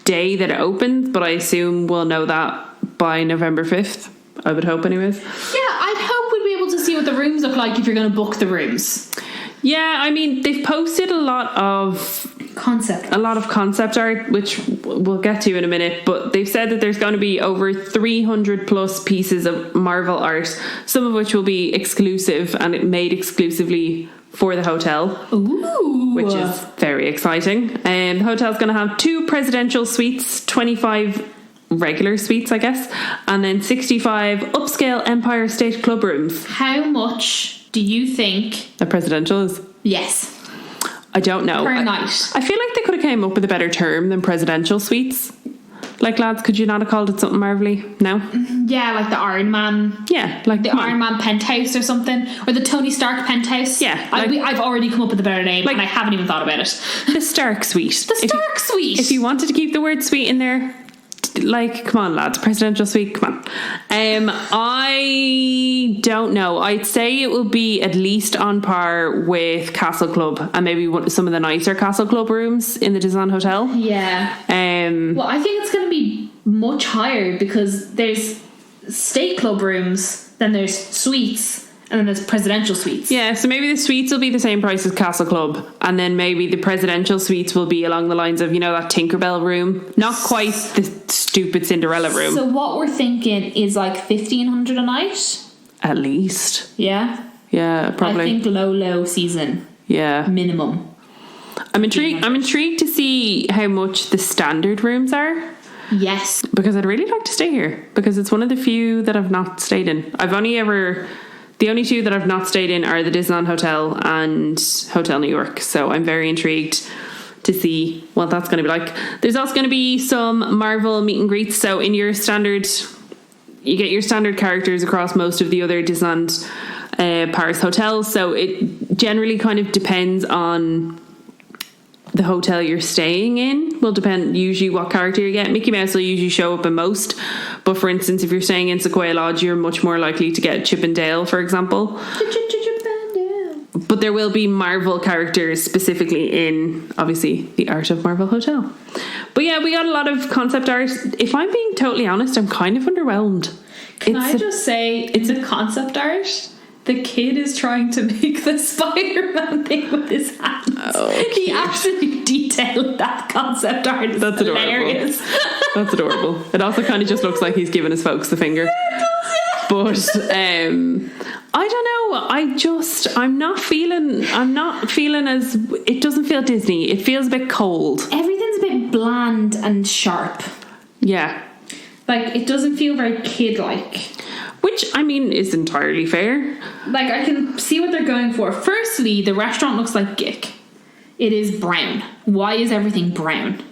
day that it opens, but I assume we'll know that by November 5th. I would hope anyways. Yeah, I'd hope we'd be able to see what the rooms look like if you're going to book the rooms. Yeah, I mean, they've posted a lot of concept art, which we'll get to in a minute, but they've said that there's going to be over 300 plus pieces of Marvel art, some of which will be exclusive and made exclusively for the hotel. Ooh. Which is very exciting. The hotel's going to have 2 presidential suites, 25 regular suites, I guess, and then 65 upscale Empire State Club rooms. How much do you think a presidential is? Yes. I don't know. Per night. I feel like they could have came up with a better term than presidential suites. Like, lads, could you not have called it something marvelly? No? Yeah, like the Iron Man. Yeah, like the Iron Man penthouse or something. Or the Tony Stark penthouse. Yeah. I've already come up with a better name, and I haven't even thought about it. The Stark suite. The Stark suite. If you wanted to keep the word suite in there, like, come on, lads, presidential suite, come on. I don't know. I'd say it will be at least on par with Castle Club and maybe some of the nicer Castle Club rooms in the Disneyland Hotel. Yeah. Well, I think it's going to be much higher because there's State Club rooms, then there's suites, and then there's presidential suites. Yeah, so maybe the suites will be the same price as Castle Club, and then maybe the presidential suites will be along the lines of, you know, that Tinkerbell room. Not quite the stupid Cinderella room. So what we're thinking is like $1,500 a night? At least. Yeah? Yeah, probably. I think low season. Yeah. Minimum. I'm intrigued to see how much the standard rooms are. Yes. Because I'd really like to stay here, because it's one of the few that I've not stayed in. The only 2 that I've not stayed in are the Disneyland Hotel and Hotel New York. So I'm very intrigued to see what that's going to be like. There's also going to be some Marvel meet and greets. So in your standard, you get your standard characters across most of the other Disneyland Paris hotels. So it generally kind of depends on the hotel you're staying in. Will depend usually what character you get. Mickey Mouse will usually show up in most, but for instance, if you're staying in Sequoia Lodge, you're much more likely to get Chip and Dale, for example. But there will be Marvel characters specifically in, obviously, the Art of Marvel Hotel. But yeah, we got a lot of concept art. If I'm being totally honest, I'm kind of underwhelmed. Can I just say, it's a concept art. The kid is trying to make the Spider-Man thing with his hands. Oh, he absolutely detailed that concept art. It's That's hilarious. Adorable. That's adorable. It also kind of just looks like he's giving his folks the finger. Yeah, it does, yeah. But I don't know. I'm not feeling as, it doesn't feel Disney. It feels a bit cold. Everything's a bit bland and sharp. Yeah. Like, it doesn't feel very kid-like. Which, I mean, is entirely fair. Like, I can see what they're going for. Firstly, the restaurant looks like Gick. It is brown. Why is everything brown?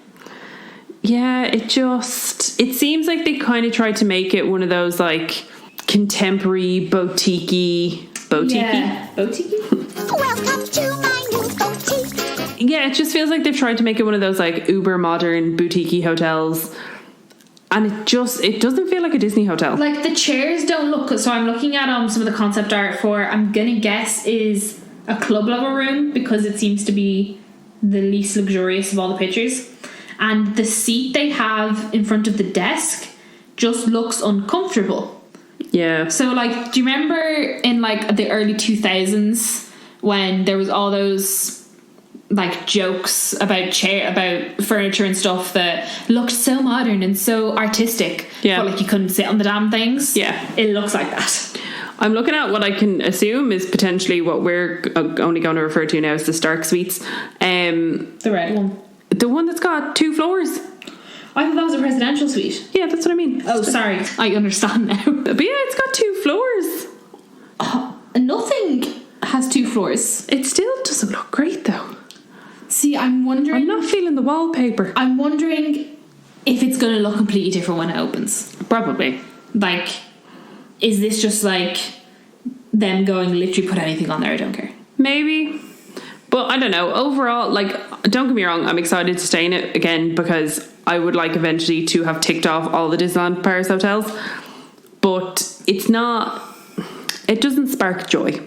Yeah, it seems like they kind of tried to make it one of those, like, contemporary boutique-y. Yeah, boutique-y? Welcome to my new boutique. Yeah, it just feels like they've tried to make it one of those, like, uber modern boutique-y hotels. And it doesn't feel like a Disney hotel. Like, the chairs don't look... So I'm looking at some of the concept art for, I'm going to guess, is a club level room, because it seems to be the least luxurious of all the pictures. And the seat they have in front of the desk just looks uncomfortable. Yeah. So, like, do you remember in, like, the early 2000s when there was all those... like jokes about furniture and stuff that looked so modern and so artistic, but like you couldn't sit on the damn things? Yeah, it looks like that. I'm looking at what I can assume is potentially what we're only going to refer to now as the Stark Suites. The red one, the one that's got 2 floors. I thought that was a presidential suite. Yeah, that's what I mean. Oh, sorry, I understand now. But yeah, it's got 2 floors. Nothing has 2 floors. It still doesn't look great though. See, I'm wondering... I'm not feeling the wallpaper. I'm wondering if it's going to look completely different when it opens. Probably. Like, is this just like them going, literally put anything on there, I don't care? Maybe. But I don't know. Overall, like, don't get me wrong, I'm excited to stay in it again because I would like eventually to have ticked off all the Disneyland Paris hotels. But it's not... It doesn't spark joy.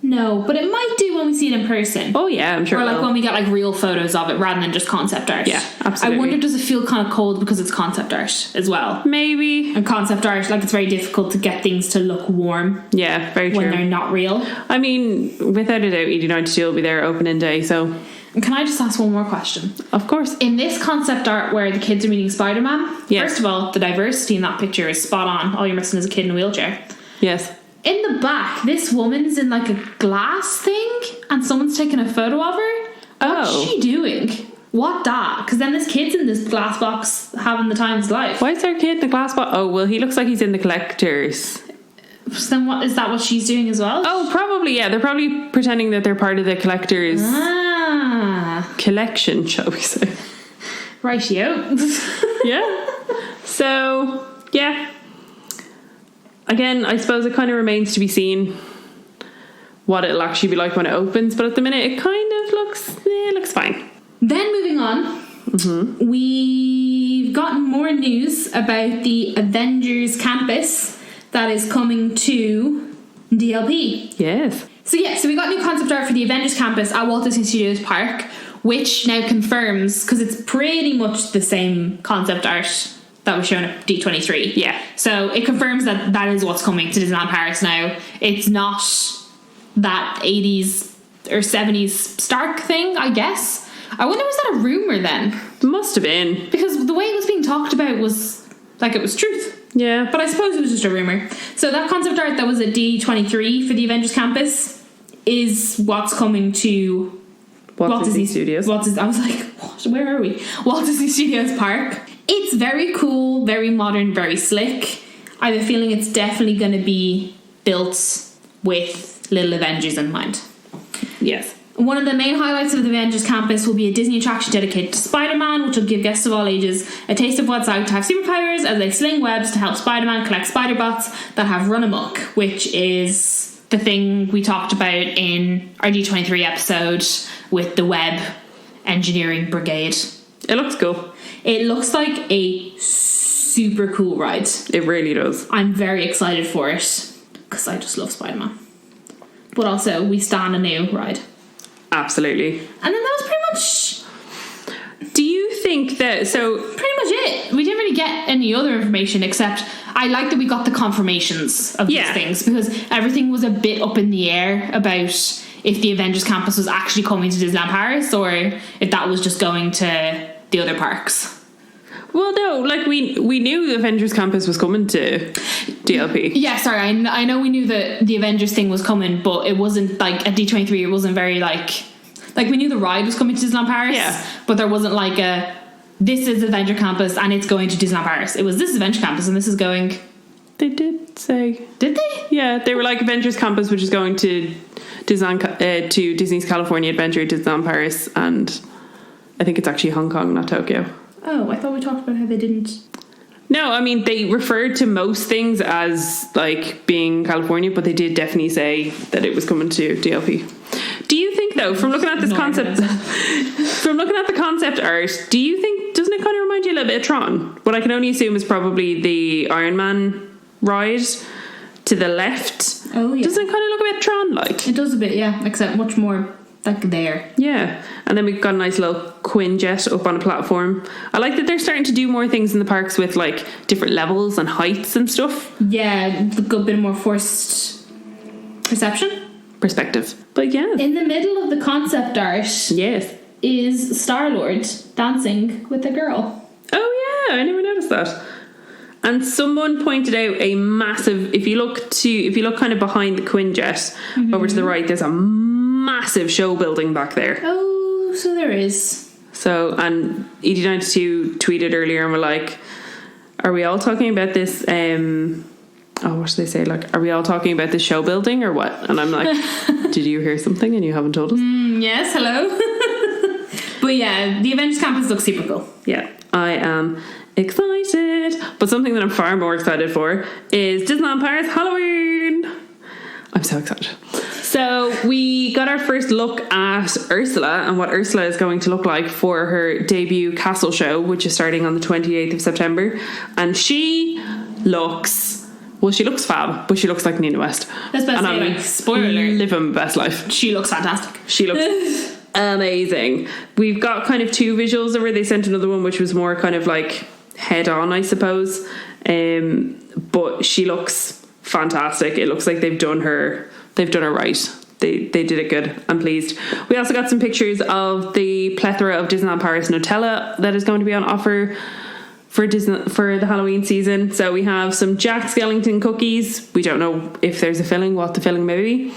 No, but it might do when we see it in person. Oh yeah, I'm sure. Or like when we get like real photos of it rather than just concept art. Yeah, absolutely. I wonder, does it feel kind of cold because it's concept art as well? Maybe. And concept art, like, it's very difficult to get things to look warm. Yeah, very true. When they're not real. I mean, without a doubt, E23 will be there opening day, so... And can I just ask one more question? Of course. In this concept art where the kids are meeting Spider-Man, first of all, the diversity in that picture is spot on. All you're missing is a kid in a wheelchair. Yes. In the back, this woman's in like a glass thing and someone's taking a photo of her. What's she doing? What that? Because then this kid's in this glass box having the time of his life. Why is there a kid in the glass box? Oh, well, he looks like he's in the collectors. So then what, is that what she's doing as well? Oh, probably, yeah. They're probably pretending that they're part of the collectors collection, shall we say. Rightio. Yeah. So, yeah. Again, I suppose it kind of remains to be seen what it'll actually be like when it opens, but at the minute it kind of looks fine. Then moving on, we've gotten more news about the Avengers campus that is coming to DLP. Yes. So we got new concept art for the Avengers campus at Walt Disney Studios Park, which now confirms, because it's pretty much the same concept art that was shown at D23. Yeah. So it confirms that that is what's coming to Disneyland Paris now. It's not that 80s or 70s Stark thing, I guess. I wonder, was that a rumour then? Must have been. Because the way it was being talked about was like it was truth. Yeah. But I suppose it was just a rumour. So that concept art that was at D23 for the Avengers campus is what's coming to Walt Disney Studios. I was like, what? Where are we? Walt Disney Studios Park. It's very cool, very modern, very slick. I have a feeling it's definitely going to be built with Little Avengers in mind. Yes. One of the main highlights of the Avengers campus will be a Disney attraction dedicated to Spider-Man, which will give guests of all ages a taste of what it's like to have superpowers as they sling webs to help Spider-Man collect spider bots that have run amok, which is the thing we talked about in our D23 episode with the web engineering brigade. It looks cool. It looks like a super cool ride. It really does. I'm very excited for it because I just love Spider-Man. But also, we stand a new ride. Absolutely. And then that was pretty much... Do you think that... So pretty much it. We didn't really get any other information except I like that we got the confirmations of these things because everything was a bit up in the air about if the Avengers campus was actually coming to Disneyland Paris or if that was just going to the other parks. Well, no, like we knew the Avengers campus was coming to DLP. Yeah, sorry, I know we knew that the Avengers thing was coming, but it wasn't like at D23. It wasn't very like we knew the ride was coming to Disneyland Paris, but there wasn't like this is Avenger campus and it's going to Disneyland Paris. It was this is Avenger campus and this is going. They did say. Did they? Yeah, they were like Avengers campus, which is going to Disneyland to Disney's California Adventure, Disneyland Paris, and I think it's actually Hong Kong, not Tokyo. Oh, I thought we talked about how they didn't. No, I mean, they referred to most things as, like, being California, but they did definitely say that it was coming to DLP. Do you think, though, from looking at this concept... from looking at the concept art, do you think... Doesn't it kind of remind you a little bit of Tron? What I can only assume is probably the Iron Man ride to the left. Oh, yeah. Doesn't it kind of look a bit Tron-like? It does a bit, yeah, except much more... like there. Yeah. And then we've got a nice little Quinjet up on a platform. I like that they're starting to do more things in the parks with like different levels and heights and stuff. Yeah, a bit more forced perspective. But yeah. In the middle of the concept art is Star-Lord dancing with a girl. Oh yeah, I never noticed that. And someone pointed out a massive, if you look kind of behind the Quinjet over to the right, there's a massive show building back there. Oh, so there is. So, and E23 tweeted earlier and were like, are we all talking about this, what should they say? Like, are we all talking about this show building or what? And I'm like, did you hear something and you haven't told us? Yes, hello. But yeah, the Avengers campus looks super cool. Yeah, I am excited. But something that I'm far more excited for is Disneyland Paris Halloween. I'm so excited. So we got our first look at Ursula and what Ursula is going to look like for her debut castle show, which is starting on the 28th of September. And she looks fab, but she looks like Nina West. That's best. And I'm spoiler alert, living my best life. She looks fantastic. She looks amazing. We've got kind of two visuals over. They sent another one which was more kind of like head on, I suppose. But she looks fantastic. It looks like they've done her right. They did it good. I'm pleased. We also got some pictures of the plethora of Disneyland Paris Nutella that is going to be on offer for the Halloween season. So we have some Jack Skellington cookies. We don't know if there's a filling, what the filling may be.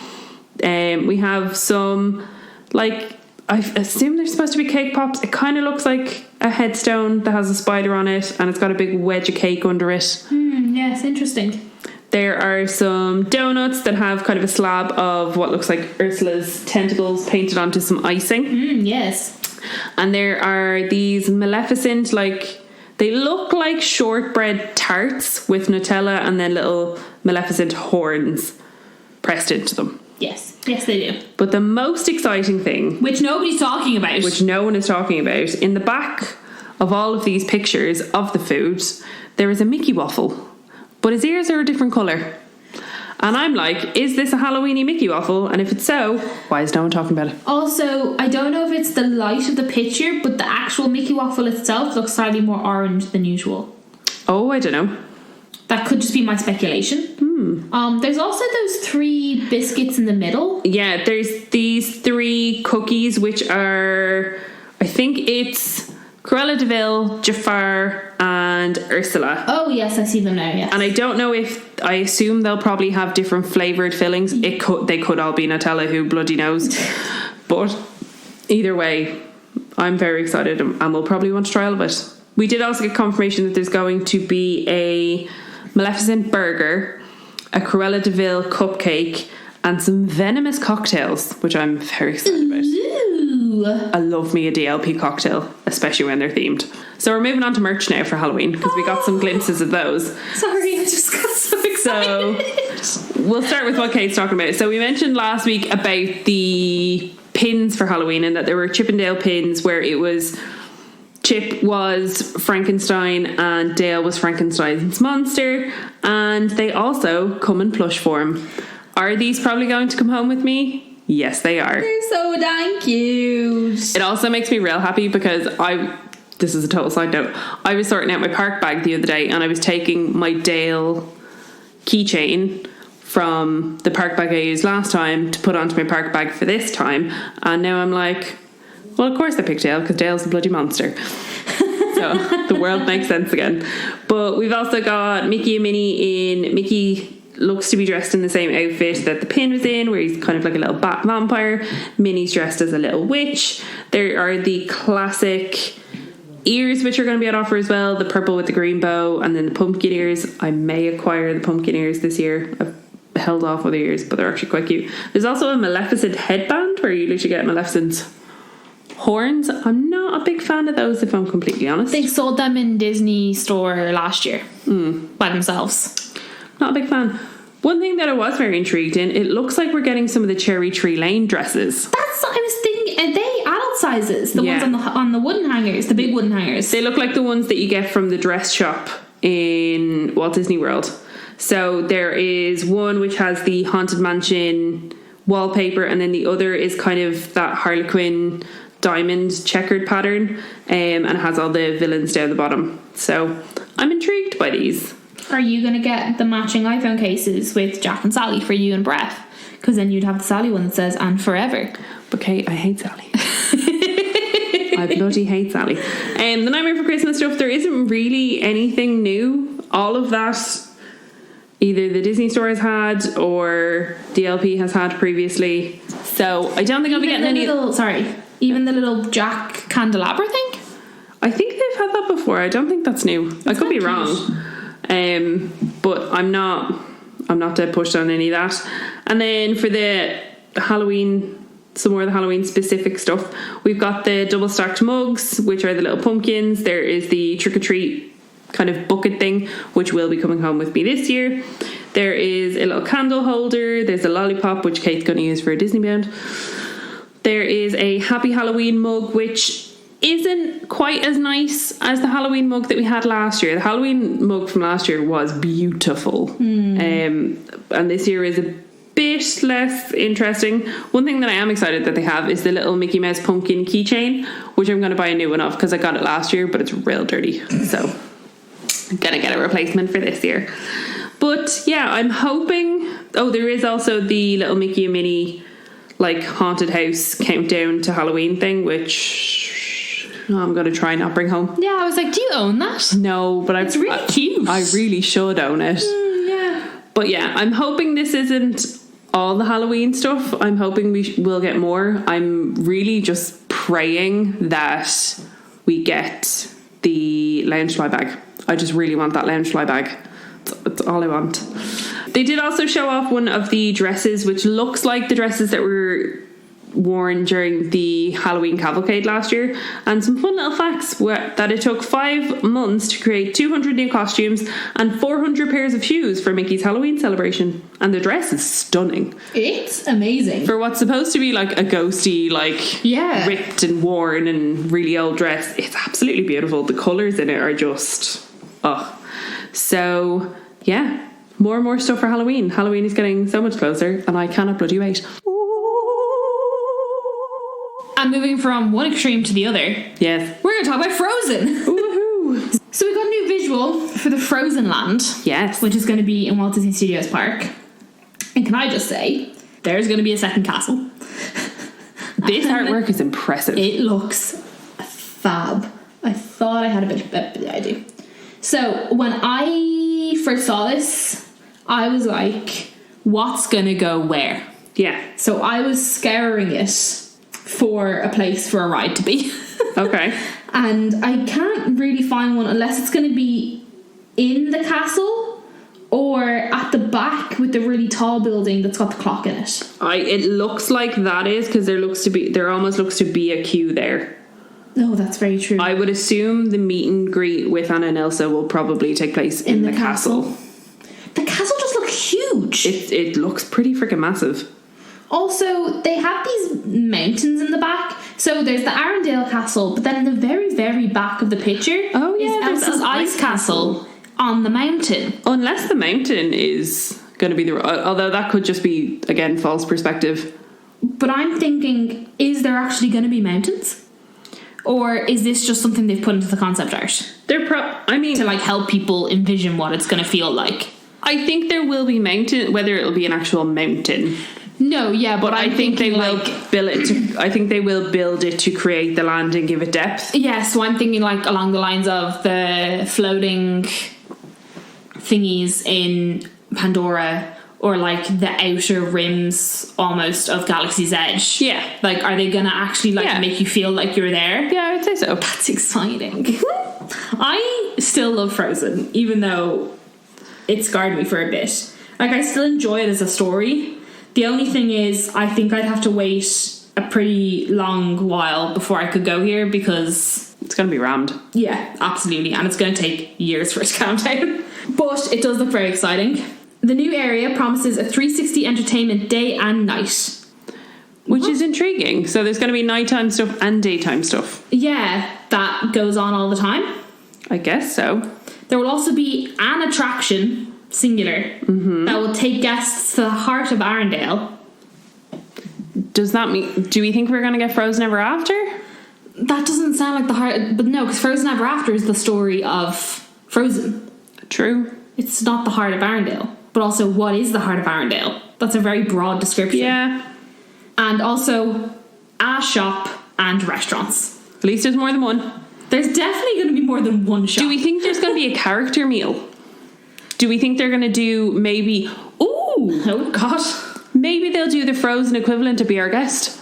We have some, like, I assume they're supposed to be cake pops. It kind of looks like a headstone that has a spider on it and it's got a big wedge of cake under it. Yes, interesting. There are some donuts that have kind of a slab of what looks like Ursula's tentacles painted onto some icing. Yes. And there are these Maleficent, like, they look like shortbread tarts with Nutella and then little Maleficent horns pressed into them. Yes. Yes, they do. But the most exciting thing... which nobody's talking about. Which no one is talking about. In the back of all of these pictures of the food, there is a Mickey waffle. But his ears are a different colour. And I'm like, is this a Halloweeny Mickey waffle? And if it's so, why is no one talking about it? Also, I don't know if it's the light of the picture, but the actual Mickey waffle itself looks slightly more orange than usual. Oh, I don't know. That could just be my speculation. There's also those 3 biscuits in the middle. Yeah, there's these 3 cookies, which are, I think it's Cruella de Vil, Jafar, and Ursula. Oh, yes, I see them now, yes. And I don't know I assume they'll probably have different flavoured fillings. They could all be Nutella, who bloody knows. But either way, I'm very excited and we'll probably want to try all of it. We did also get confirmation that there's going to be a Maleficent burger, a Cruella de Vil cupcake, and some venomous cocktails, which I'm very excited about. Ooh. I love me a DLP cocktail, especially when they're themed. So we're moving on to merch now for Halloween because we got some glimpses of those. Sorry, I just got so excited. So we'll start with what Kate's talking about. So we mentioned last week about the pins for Halloween and that there were Chippendale pins where it was Chip was Frankenstein and Dale was Frankenstein's monster, and they also come in plush form. Are these probably going to come home with me? Yes, they are. They're so dang cute. It also makes me real happy because this is a total side note, I was sorting out my park bag the other day and I was taking my Dale keychain from the park bag I used last time to put onto my park bag for this time, and now I'm like, well, of course I picked Dale because Dale's a bloody monster. So the world makes sense again. But we've also got Mickey and Minnie in Mickey looks to be dressed in the same outfit that the pin was in, where he's kind of like a little bat vampire. Minnie's dressed as a little witch. There are the classic ears, which are going to be on offer as well, the purple with the green bow, and then the pumpkin ears. I may acquire the pumpkin ears this year. I've held off with the ears, but they're actually quite cute. There's also a Maleficent headband where you literally get Maleficent's horns. I'm not a big fan of those, if I'm completely honest. They sold them in Disney store last year by themselves. Not a big fan. One thing that I was very intrigued in, it looks like we're getting some of the Cherry Tree Lane dresses. That's what I was thinking. Are they adult sizes? The ones on the wooden hangers, the big wooden hangers. They look like the ones that you get from the dress shop in Walt Disney World. So there is one which has the Haunted Mansion wallpaper, and then the other is kind of that Harlequin diamond checkered pattern, and it has all the villains down the bottom. So I'm intrigued by these. Are you going to get the matching iPhone cases with Jack and Sally for you and Brett? Because then you'd have the Sally one that says "and forever." But Kate, I hate Sally. I bloody hate Sally. The Nightmare for Christmas stuff, there isn't really anything new. All of that either the Disney store has had or DLP has had previously. So I don't think I'll be getting any. Even the little Jack candelabra thing? I think they've had that before. I don't think that's new. I could be wrong. But I'm not dead pushed on any of that. And then for the Halloween, some more of the Halloween specific stuff, we've got the double stacked mugs, which are the little pumpkins. There is the trick or treat kind of bucket thing, which will be coming home with me this year. There is a little candle holder. There's a lollipop, which Kate's going to use for a Disneyland. There is a Happy Halloween mug, which isn't quite as nice as the Halloween mug that we had last year. The Halloween mug from last year was beautiful. And this year is a bit less interesting. One thing that I am excited that they have is the little Mickey Mouse pumpkin keychain, which I'm going to buy a new one of because I got it last year, but it's real dirty. So I'm going to get a replacement for this year. But yeah, I'm hoping... Oh, there is also the little Mickey and Minnie like haunted house countdown to Halloween thing, which I'm going to try not bring home. Yeah, I was like, do you own that? No, but it's really cute. I really should own it. Yeah. But yeah, I'm hoping this isn't all the Halloween stuff. I'm hoping we will get more. I'm really just praying that we get the Loungefly bag. I just really want that Loungefly bag. That's all I want. They did also show off one of the dresses, which looks like the dresses that were worn during the Halloween cavalcade last year, and some fun little facts that it took 5 months to create 200 new costumes and 400 pairs of shoes for Mickey's Halloween celebration, and the dress is stunning. It's amazing for what's supposed to be like a ghosty, like ripped and worn and really old dress. It's absolutely beautiful. The colours in it are just so yeah, more and more stuff for Halloween. Halloween is getting so much closer and I cannot bloody wait. And moving from one extreme to the other, yes, we're going to talk about Frozen. Woohoo! So we got a new visual for the Frozen Land, yes, which is going to be in Walt Disney Studios Park. And can I just say, there's going to be a second castle. This artwork is impressive. It looks fab. I thought I had a bit, but I do. So when I first saw this, I was like, what's going to go where? Yeah. So I was scouring it for a place for a ride to be. Okay. And I can't really find one unless it's going to be in the castle or at the back with the really tall building that's got the clock in it. It looks like that is because there almost looks to be a queue there. Oh, that's very true. I would assume the meet and greet with Anna and Elsa will probably take place in the castle. The castle just looks huge. It looks pretty freaking massive. Also, they have these mountains in the back. So there's the Arendelle Castle, but then in the very, very back of the picture is there's Elsa's Ice Castle on the mountain. Unless the mountain is going to be although that could just be, again, false perspective. But I'm thinking, is there actually going to be mountains? Or is this just something they've put into the concept art? To like help people envision what it's going to feel like. I think there will be mountain, whether it'll be an actual mountain. No, yeah, but I think they will build it. I think they will build it to create the land and give it depth. Yeah, so I'm thinking like along the lines of the floating thingies in Pandora, or like the outer rims almost of Galaxy's Edge. Yeah, like are they gonna actually make you feel like you're there? Yeah, I would say so. That's exciting. I still love Frozen, even though it scarred me for a bit. Like I still enjoy it as a story. The only thing is, I think I'd have to wait a pretty long while before I could go here because it's going to be rammed. Yeah, absolutely. And it's going to take years for it to calm down. But it does look very exciting. The new area promises a 360 entertainment day and night. Which is intriguing. So there's going to be nighttime stuff and daytime stuff. Yeah, that goes on all the time. I guess so. There will also be an attraction, singular, that will take guests to the heart of Arendelle. Does that mean... Do we think we're going to get Frozen Ever After? That doesn't sound like the heart... But no, because Frozen Ever After is the story of Frozen. True. It's not the heart of Arendelle. But also, what is the heart of Arendelle? That's a very broad description. Yeah. And also, a shop and restaurants. At least there's more than one. There's definitely going to be more than one shop. Do we think there's going to be a character meal? Do we think they're going to do maybe... Ooh! Oh, God. Maybe they'll do the Frozen equivalent to Be Our Guest.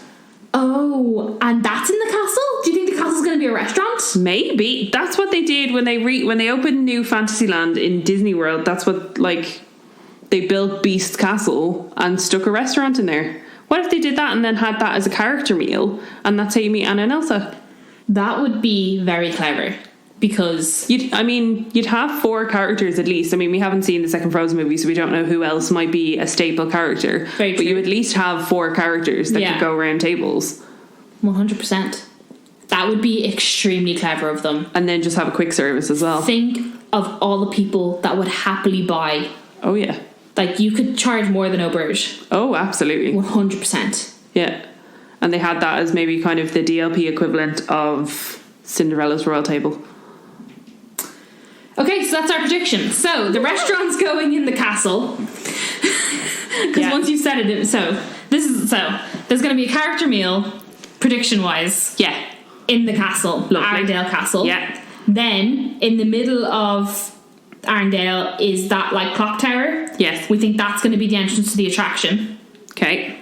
Oh, and that's in the castle? Do you think the castle's going to be a restaurant? Maybe. That's what they did when they opened New Fantasyland in Disney World. That's what, like... They built Beast's Castle and stuck a restaurant in there. What if they did that and then had that as a character meal, and that's how you meet Anna and Elsa? That would be very clever, because... You'd have 4 characters at least. I mean, we haven't seen the second Frozen movie, so we don't know who else might be a staple character. Very true. But you at least have 4 characters that could go around tables. 100%. That would be extremely clever of them. And then just have a quick service as well. Think of all the people that would happily buy. Oh, yeah. Like, you could charge more than Auberge. Oh, absolutely. 100%. Yeah. And they had that as maybe kind of the DLP equivalent of Cinderella's Royal Table. Okay, so that's our prediction. So, the restaurant's going in the castle. Because once you've said it, there's going to be a character meal, prediction-wise. Yeah. In the castle. Arendelle Castle. Yeah. Then, in the middle of Arendelle is that like clock tower. Yes. We think that's going to be the entrance to the attraction. Okay.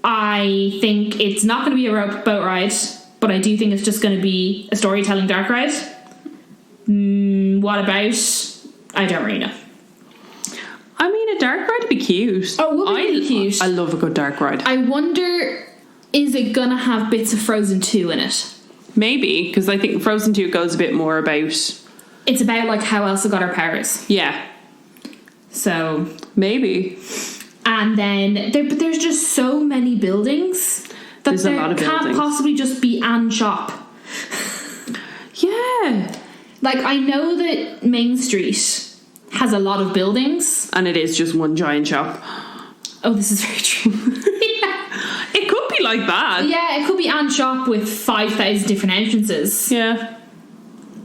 I think it's not going to be a boat ride, but I do think it's just going to be a storytelling dark ride. What about... I don't really know. I mean, a dark ride would be cute. Oh, it would be really cute. I love a good dark ride. I wonder, is it going to have bits of Frozen 2 in it? Maybe, because I think Frozen 2 goes a bit more about... It's about like how Elsa got her powers. Yeah. So maybe. And then there's just so many buildings that there's there a lot of can't buildings. possibly just be an shop. Yeah. Like, I know that Main Street has a lot of buildings. And it is just one giant shop. Oh, this is very true. Yeah. It could be like that. Yeah, it could be an shop with 5,000 different entrances. Yeah.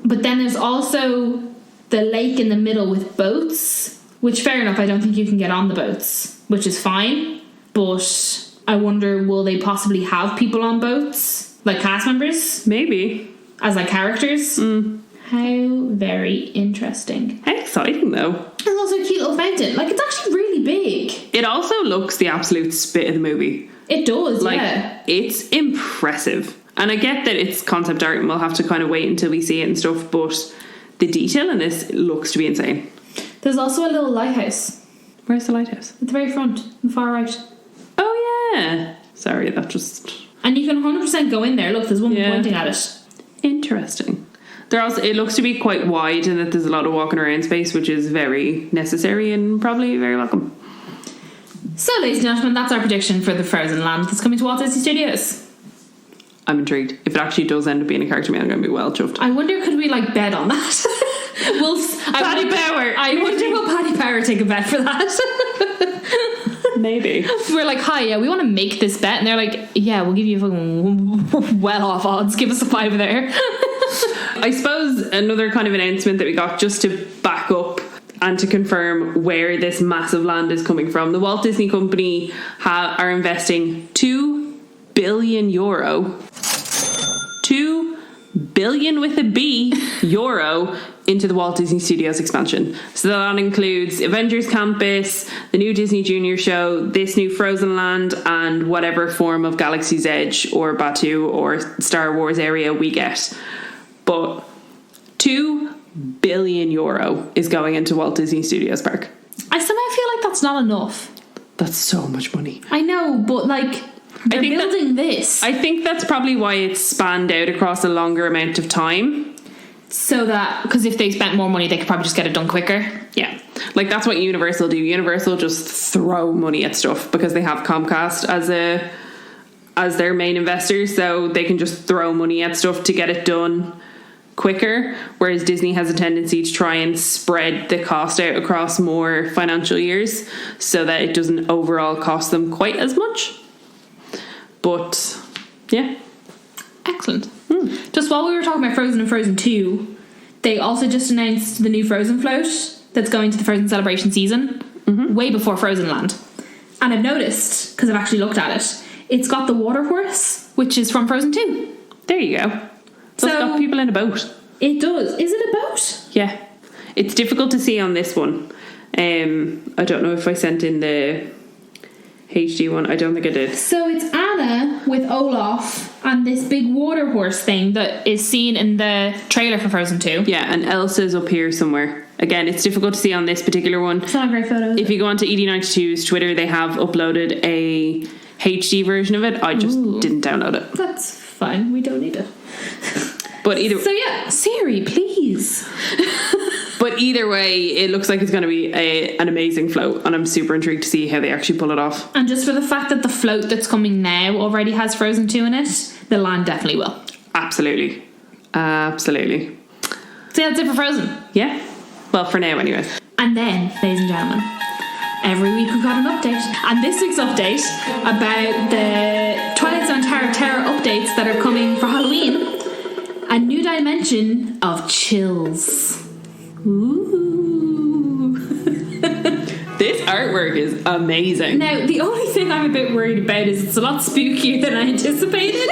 But then there's also the lake in the middle with boats, which, fair enough, I don't think you can get on the boats, which is fine. But I wonder, will they possibly have people on boats? Like cast members? Maybe. As like characters? How very interesting. How exciting, though. There's also a cute little fountain. Like, it's actually really big. It also looks the absolute spit of the movie. It does, like, yeah. It's impressive. And I get that it's concept art and we'll have to kind of wait until we see it and stuff, but the detail in this looks to be insane. The There's also a little lighthouse Where's the lighthouse? at the very front, on the far right. Oh, yeah. Sorry, that just... And you can 100% go in there. Look, there's one pointing at it. Interesting. It looks to be quite wide and that there's a lot of walking around space, which is very necessary and probably very welcome. So, ladies and gentlemen, that's our prediction for the Frozen Land that's coming to Walt Disney Studios. I'm intrigued. If it actually does end up being a character meal, I'm going to be well chuffed. I wonder, could we bet on that? Paddy Power. I wonder will Paddy Power take a bet for that? Maybe. We're like, hi, yeah, we want to make this bet, and they're like, yeah, we'll give you fucking well off odds. Give us a 5 there. I suppose another kind of announcement that we got just to back up and to confirm where this massive land is coming from. The Walt Disney Company are investing €2 billion. 2 billion with a B euro into the Walt Disney Studios expansion. So that includes Avengers Campus, the new Disney Junior show, this new Frozen Land, and whatever form of Galaxy's Edge or Batuu or Star Wars area we get. But €2 billion is going into Walt Disney Studios Park. I somehow feel like that's not enough. That's so much money. I know, but they're building this. I think that's probably why it's spanned out across a longer amount of time. So that, because if they spent more money, they could probably just get it done quicker. Yeah. That's what Universal do. Universal just throw money at stuff because they have Comcast as their main investor, so they can just throw money at stuff to get it done quicker, whereas Disney has a tendency to try and spread the cost out across more financial years so that it doesn't overall cost them quite as much. But yeah, excellent. Just while we were talking about Frozen and Frozen 2, they also just announced the new Frozen float that's going to the Frozen Celebration season way before Frozen Land. And I've noticed, because I've actually looked at it, it's got the water horse, which is from Frozen 2. There you go. So it's got people in a boat. It does. Is it a boat? Yeah. It's difficult to see on this one. I don't know if I sent in the HD one. I don't think I did. So it's Anna with Olaf and this big water horse thing that is seen in the trailer for Frozen 2. Yeah, and Elsa's up here somewhere. Again, it's difficult to see on this particular one. It's not a great photo. If you go onto ED92's Twitter, they have uploaded a HD version of it. I just didn't download it. That's fine. We don't need it. But either So yeah, Siri, please. But either way, it looks like it's going to be an amazing float, and I'm super intrigued to see how they actually pull it off. And just for the fact that the float that's coming now already has Frozen 2 in it, the land definitely will. Absolutely. Absolutely. So yeah, that's it for Frozen. Yeah. Well, for now anyway. And then, ladies and gentlemen, every week we've got an update. And this week's update about the Twilight Zone Tower of Terror updates that are coming for Halloween. A new dimension of chills. Ooh. This artwork is amazing. Now, the only thing I'm a bit worried about is it's a lot spookier than I anticipated.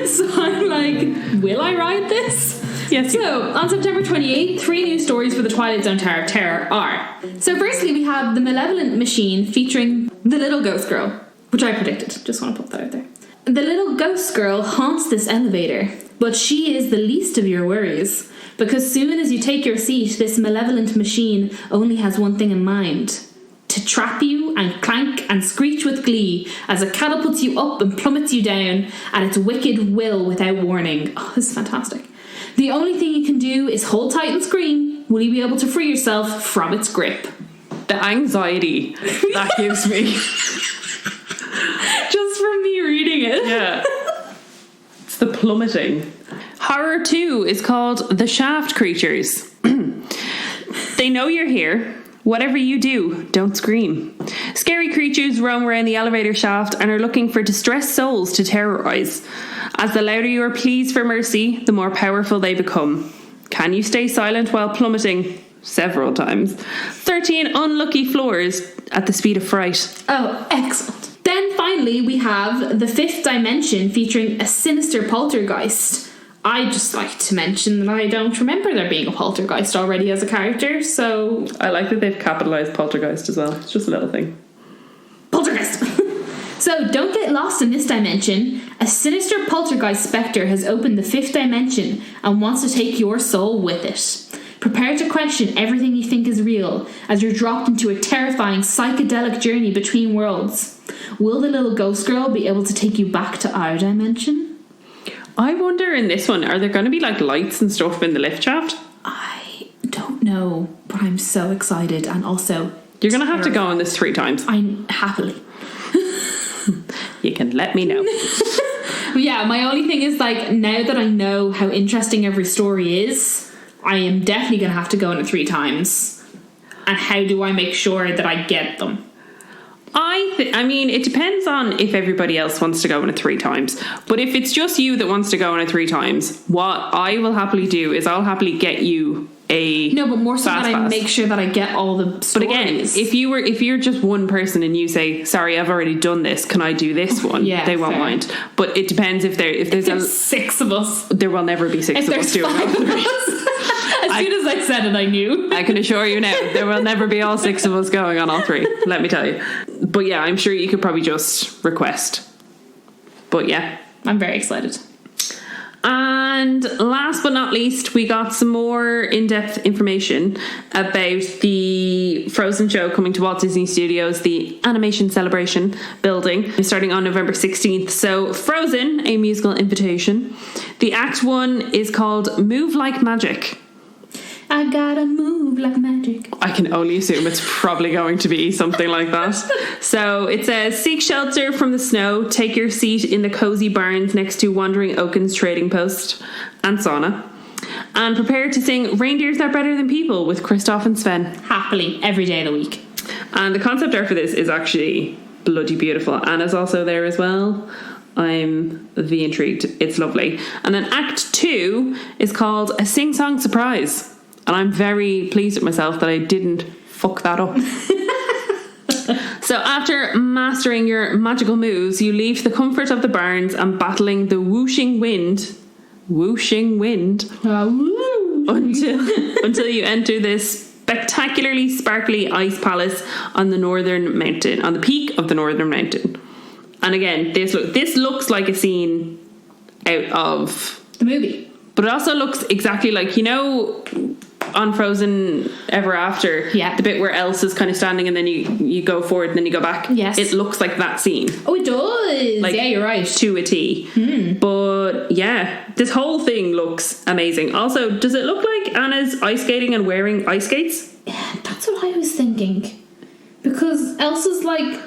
So I'm like, will I ride this? Yes. So, on September 28th, 3 new stories for the Twilight Zone Tower of Terror are... So, firstly, we have the Malevolent Machine featuring the little ghost girl, which I predicted. Just want to put that out there. The little ghost girl haunts this elevator, but she is the least of your worries, because soon as you take your seat, this malevolent machine only has one thing in mind: to trap you and clank and screech with glee as it catapults you up and plummets you down at its wicked will without warning. Oh, this is fantastic. The only thing you can do is hold tight and scream. Will you be able to free yourself from its grip? The anxiety that gives me. Just from me reading it. Yeah. It's the plummeting. Horror 2 is called The Shaft Creatures. They know you're here. Whatever you do, don't scream. Scary creatures roam around the elevator shaft and are looking for distressed souls to terrorise. As the louder your pleas for mercy, the more powerful they become. Can you stay silent while plummeting? Several times. 13 unlucky floors at the speed of fright. Oh, excellent. Then finally we have the 5th dimension featuring a sinister poltergeist. I'd just like to mention that I don't remember there being a poltergeist already as a character, so... I like that they've capitalised poltergeist as well. It's just a little thing. Poltergeist! So, don't get lost in this dimension. A sinister poltergeist spectre has opened the 5th dimension and wants to take your soul with it. Prepare to question everything you think is real as you're dropped into a terrifying psychedelic journey between worlds. Will the little ghost girl be able to take you back to our dimension? I wonder in this one, are there going to be like lights and stuff in the lift shaft? I don't know, but I'm so excited, and also You're going to have to go on this 3 times. I'm happily. You can let me know. Yeah, my only thing is, like, now that I know how interesting every story is, I am definitely going to have to go on it 3 times. And how do I make sure that I get them? I mean, it depends on if everybody else wants to go on it 3 times. But if it's just you that wants to go on it 3 times, what I will happily do is I'll happily get you a No, but more so fast that I pass. make sure that I get all the stories. But again, if you're just one person and you say, sorry, I've already done this, can I do this one? Yeah, they won't fair. mind. But it depends if there's 6 of us. there will never be 6 If of there's us doing 5 all of 3. us. As soon as I said it, I knew. I can assure you now, there will never be all 6 of us going on all 3. Let me tell you. But yeah, I'm sure you could probably just request. But yeah. I'm very excited. And last but not least, we got some more in-depth information about the Frozen show coming to Walt Disney Studios, the Animation Celebration building, starting on November 16th. So Frozen, a musical invitation. The Act 1 is called Move Like Magic. I gotta move like magic. I can only assume it's probably going to be something like that. So it says, seek shelter from the snow, take your seat in the cozy barns next to Wandering Oaken's trading post and sauna, and prepare to sing Reindeers Are Better Than People with Kristoff and Sven. Happily, every day of the week. And the concept art for this is actually bloody beautiful. Anna's also there as well. I'm the intrigued. It's lovely. And then Act 2 is called A Sing-Song Surprise. And I'm very pleased with myself that I didn't fuck that up. So after mastering your magical moves, you leave the comfort of the barns and battling the whooshing wind until you enter this spectacularly sparkly ice palace on the peak of the northern mountain. And again, this looks like a scene out of The movie. but it also looks exactly like, you know, on Frozen Ever After, Yeah. the bit where Elsa's kind of standing and then you go forward and then you go back. Yes. It looks like that scene. Oh, it does. Like, yeah, you're right. To a T. But yeah, this whole thing looks amazing. Also, does it look like Anna's ice skating and wearing ice skates? Yeah, that's what I was thinking. Because Elsa's like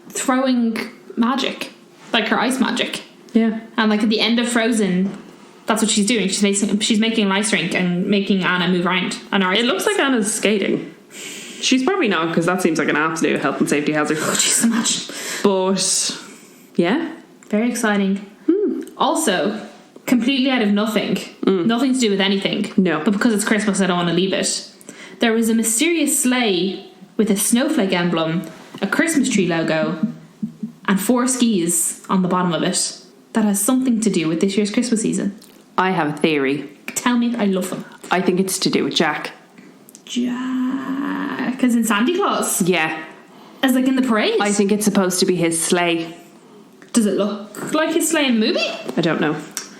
throwing magic, like her ice magic. Yeah. And like at the end of Frozen, that's what she's doing. She's making an ice rink and making Anna move around on her ice It looks like Anna's skating. She's probably not, because that seems like an absolute health and safety hazard. Oh, jeez, so much. But yeah. Very exciting. Also, completely out of nothing. Nothing to do with anything. No. But because it's Christmas, I don't want to leave it. There was a mysterious sleigh with a snowflake emblem, a Christmas tree logo, and 4 skis on the bottom of it that has something to do with this year's Christmas season. I have a theory. Tell me, I love them. I think it's to do with Jack. Jack, as in Santa Claus? Yeah. As like in the parade? I think it's supposed to be his sleigh. Does it look like his sleigh in the movie? I don't know.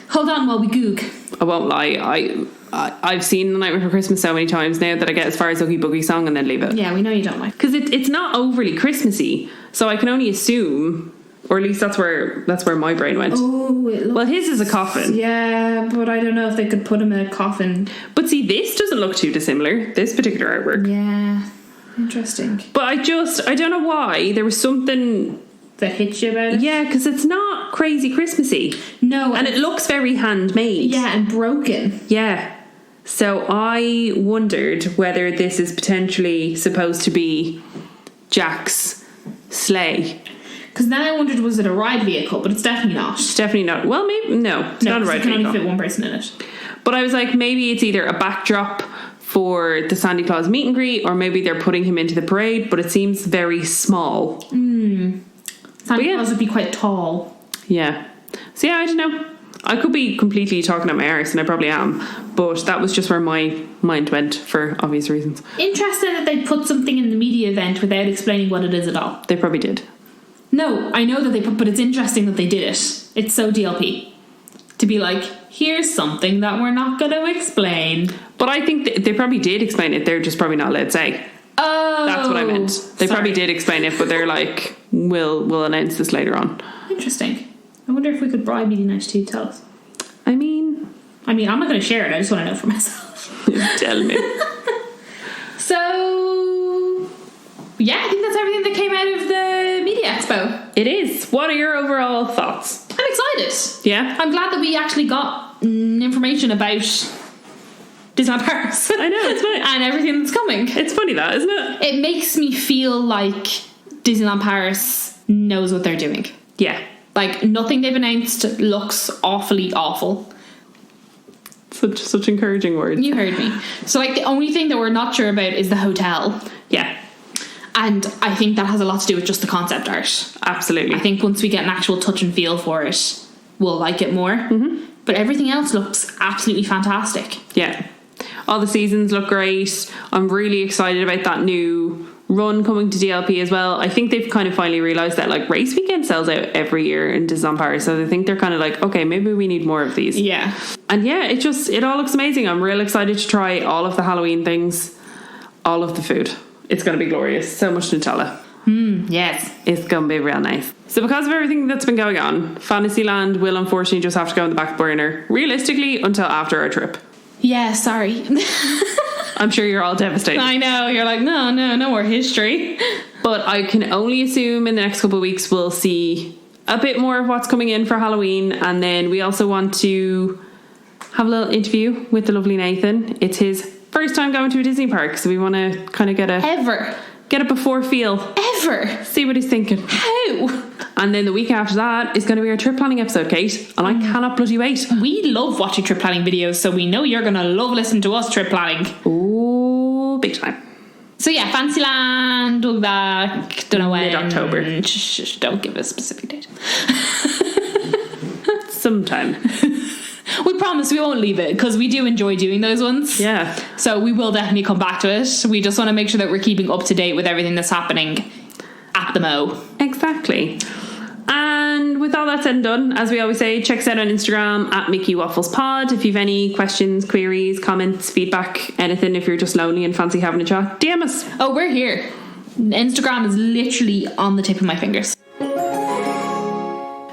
Hold on while we goog. I won't lie. I've seen The Night Before Christmas so many times now that I get as far as Oogie Boogie Song and then leave it. Yeah, we know you don't like. Because it's not overly Christmassy, so I can only assume, or at least that's where my brain went. Oh, it looks... Well, his is a coffin. Yeah, but I don't know if they could put him in a coffin. But see, this doesn't look too dissimilar, this particular artwork. Yeah, interesting. But I don't know why, there was something... That hits you about it? Yeah, because it's not crazy Christmassy. No. And it looks very handmade. Yeah, and broken. Yeah. So I wondered whether this is potentially supposed to be Jack's sleigh. Because then I wondered, was it a ride vehicle? But it's definitely not. It's definitely not. Well, maybe no. It's not a ride it can vehicle. only fit one person in it. But I was like, maybe it's either a backdrop for the Santa Claus meet and greet, or maybe they're putting him into the parade. But it seems very small. Santa Claus would be quite tall. Yeah. So yeah, I don't know. I could be completely talking at my arse, and I probably am. But that was just where my mind went for obvious reasons. Interesting that they put something in the media event without explaining what it is at all. They probably did. No, I know that they put, but it's interesting that they did it. It's so DLP. To be like, here's something that we're not going to explain. But But I think they probably did explain it. They're just probably not allowed to say. Oh, That's what I meant. They probably did explain it, but they're like, we'll announce this later on. Interesting. I wonder if we could bribe E23 to tell us. I mean, I'm not going to share it. I just want to know for myself. tell me. So, yeah, I think that's everything that came out of the Media Expo. It is. What are your overall thoughts? I'm excited. Yeah? I'm glad that we actually got information about Disneyland Paris. I know, it's nice. And everything that's coming. It's funny that, isn't it? It makes me feel like Disneyland Paris knows what they're doing. Yeah. Like, nothing they've announced looks awfully awful. Such encouraging words. You heard me. So, like, the only thing that we're not sure about is the hotel. Yeah. And I think that has a lot to do with just the concept art. Absolutely. I think once we get an actual touch and feel for it, we'll like it more. Mm-hmm. But everything else looks absolutely fantastic. Yeah. All the seasons look great. I'm really excited about that new run coming to DLP as well. I think they've kind of finally realised that like race weekend sells out every year in Disneyland Paris. So I think they're kind of like, okay, maybe we need more of these. Yeah. And yeah, it all looks amazing. I'm real excited to try all of the Halloween things, all of the food. It's going to be glorious. So much Nutella. Yes. It's going to be real nice. So because of everything that's been going on, Fantasyland will unfortunately just have to go on the back burner, realistically, until after our trip. Yeah, sorry. I'm sure you're all devastated. I know. You're like, no more history. But I can only assume in the next couple of weeks we'll see a bit more of what's coming in for Halloween. And then we also want to have a little interview with the lovely Nathan. It's his first time going to a Disney park, so we want to kind of get a before feel. Ever. See what he's thinking. How? And then the week after that is going to be our trip planning episode, Kate. And I cannot bloody wait. We love watching trip planning videos, so we know you're going to love listening to us trip planning. Ooh, big time. So yeah, Fantasyland will be back. Don't know when. Mid-October. Shh, don't give a specific date. Sometime. We promise we won't leave it, because we do enjoy doing those ones. Yeah. So we will definitely come back to it. We just want to make sure that we're keeping up to date with everything that's happening at the Mo. Exactly. And with all that said and done, as we always say, check us out on Instagram at Mickey Waffles Pod. If you've any questions, queries, comments, feedback, anything, if you're just lonely and fancy having a chat, DM us. Oh, we're here. Instagram is literally on the tip of my fingers.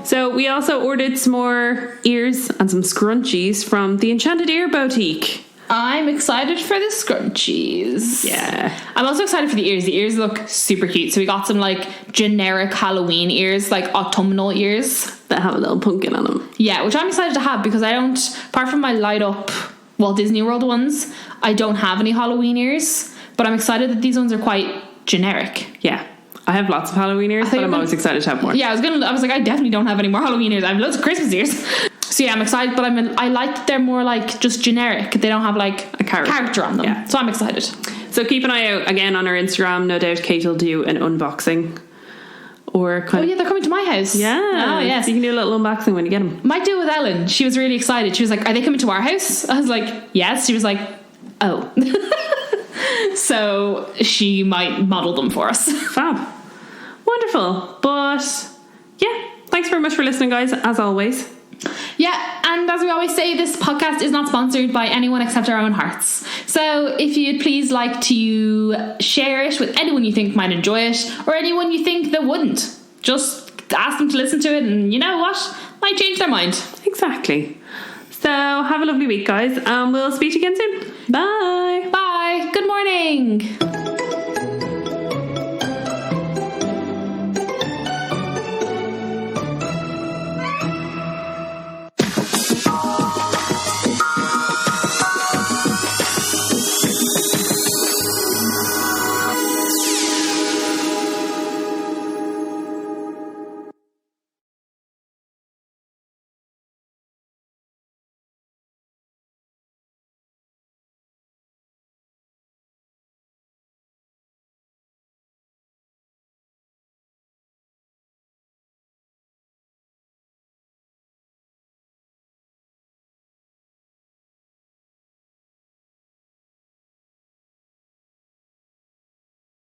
So we also ordered some more ears and some scrunchies from the Enchanted Ear Boutique. I'm excited for the scrunchies. Yeah. I'm also excited for the ears. The ears look super cute. So we got some like generic Halloween ears, like autumnal ears. That have a little pumpkin on them. Yeah, which I'm excited to have, because I don't, apart from my light up Walt Disney World ones, I don't have any Halloween ears. But I'm excited that these ones are quite generic. Yeah. I have lots of Halloween ears, but I'm always excited to have more. Yeah, I was like, I definitely don't have any more Halloween ears. I have loads of Christmas ears. So yeah, I'm excited, but I like that they're more like just generic. They don't have like a character on them. Yeah. So I'm excited. So keep an eye out again on our Instagram. No doubt Kate will do an unboxing. Or kind of, yeah, they're coming to my house. Yeah. Oh, yes. So you can do a little unboxing when you get them. Might do it with Ellen. She was really excited. She was like, are they coming to our house? I was like, yes. She was like, oh. So she might model them for us. Fab. Wonderful. But yeah, thanks very much for listening, guys, as always. Yeah, and as we always say, this podcast is not sponsored by anyone except our own hearts. So if you'd please like to share it with anyone you think might enjoy it, or anyone you think that wouldn't, just ask them to listen to it, and you know what? Might change their mind. Exactly. So have a lovely week, guys, and we'll speak to you again soon. Bye. Bye. Good morning.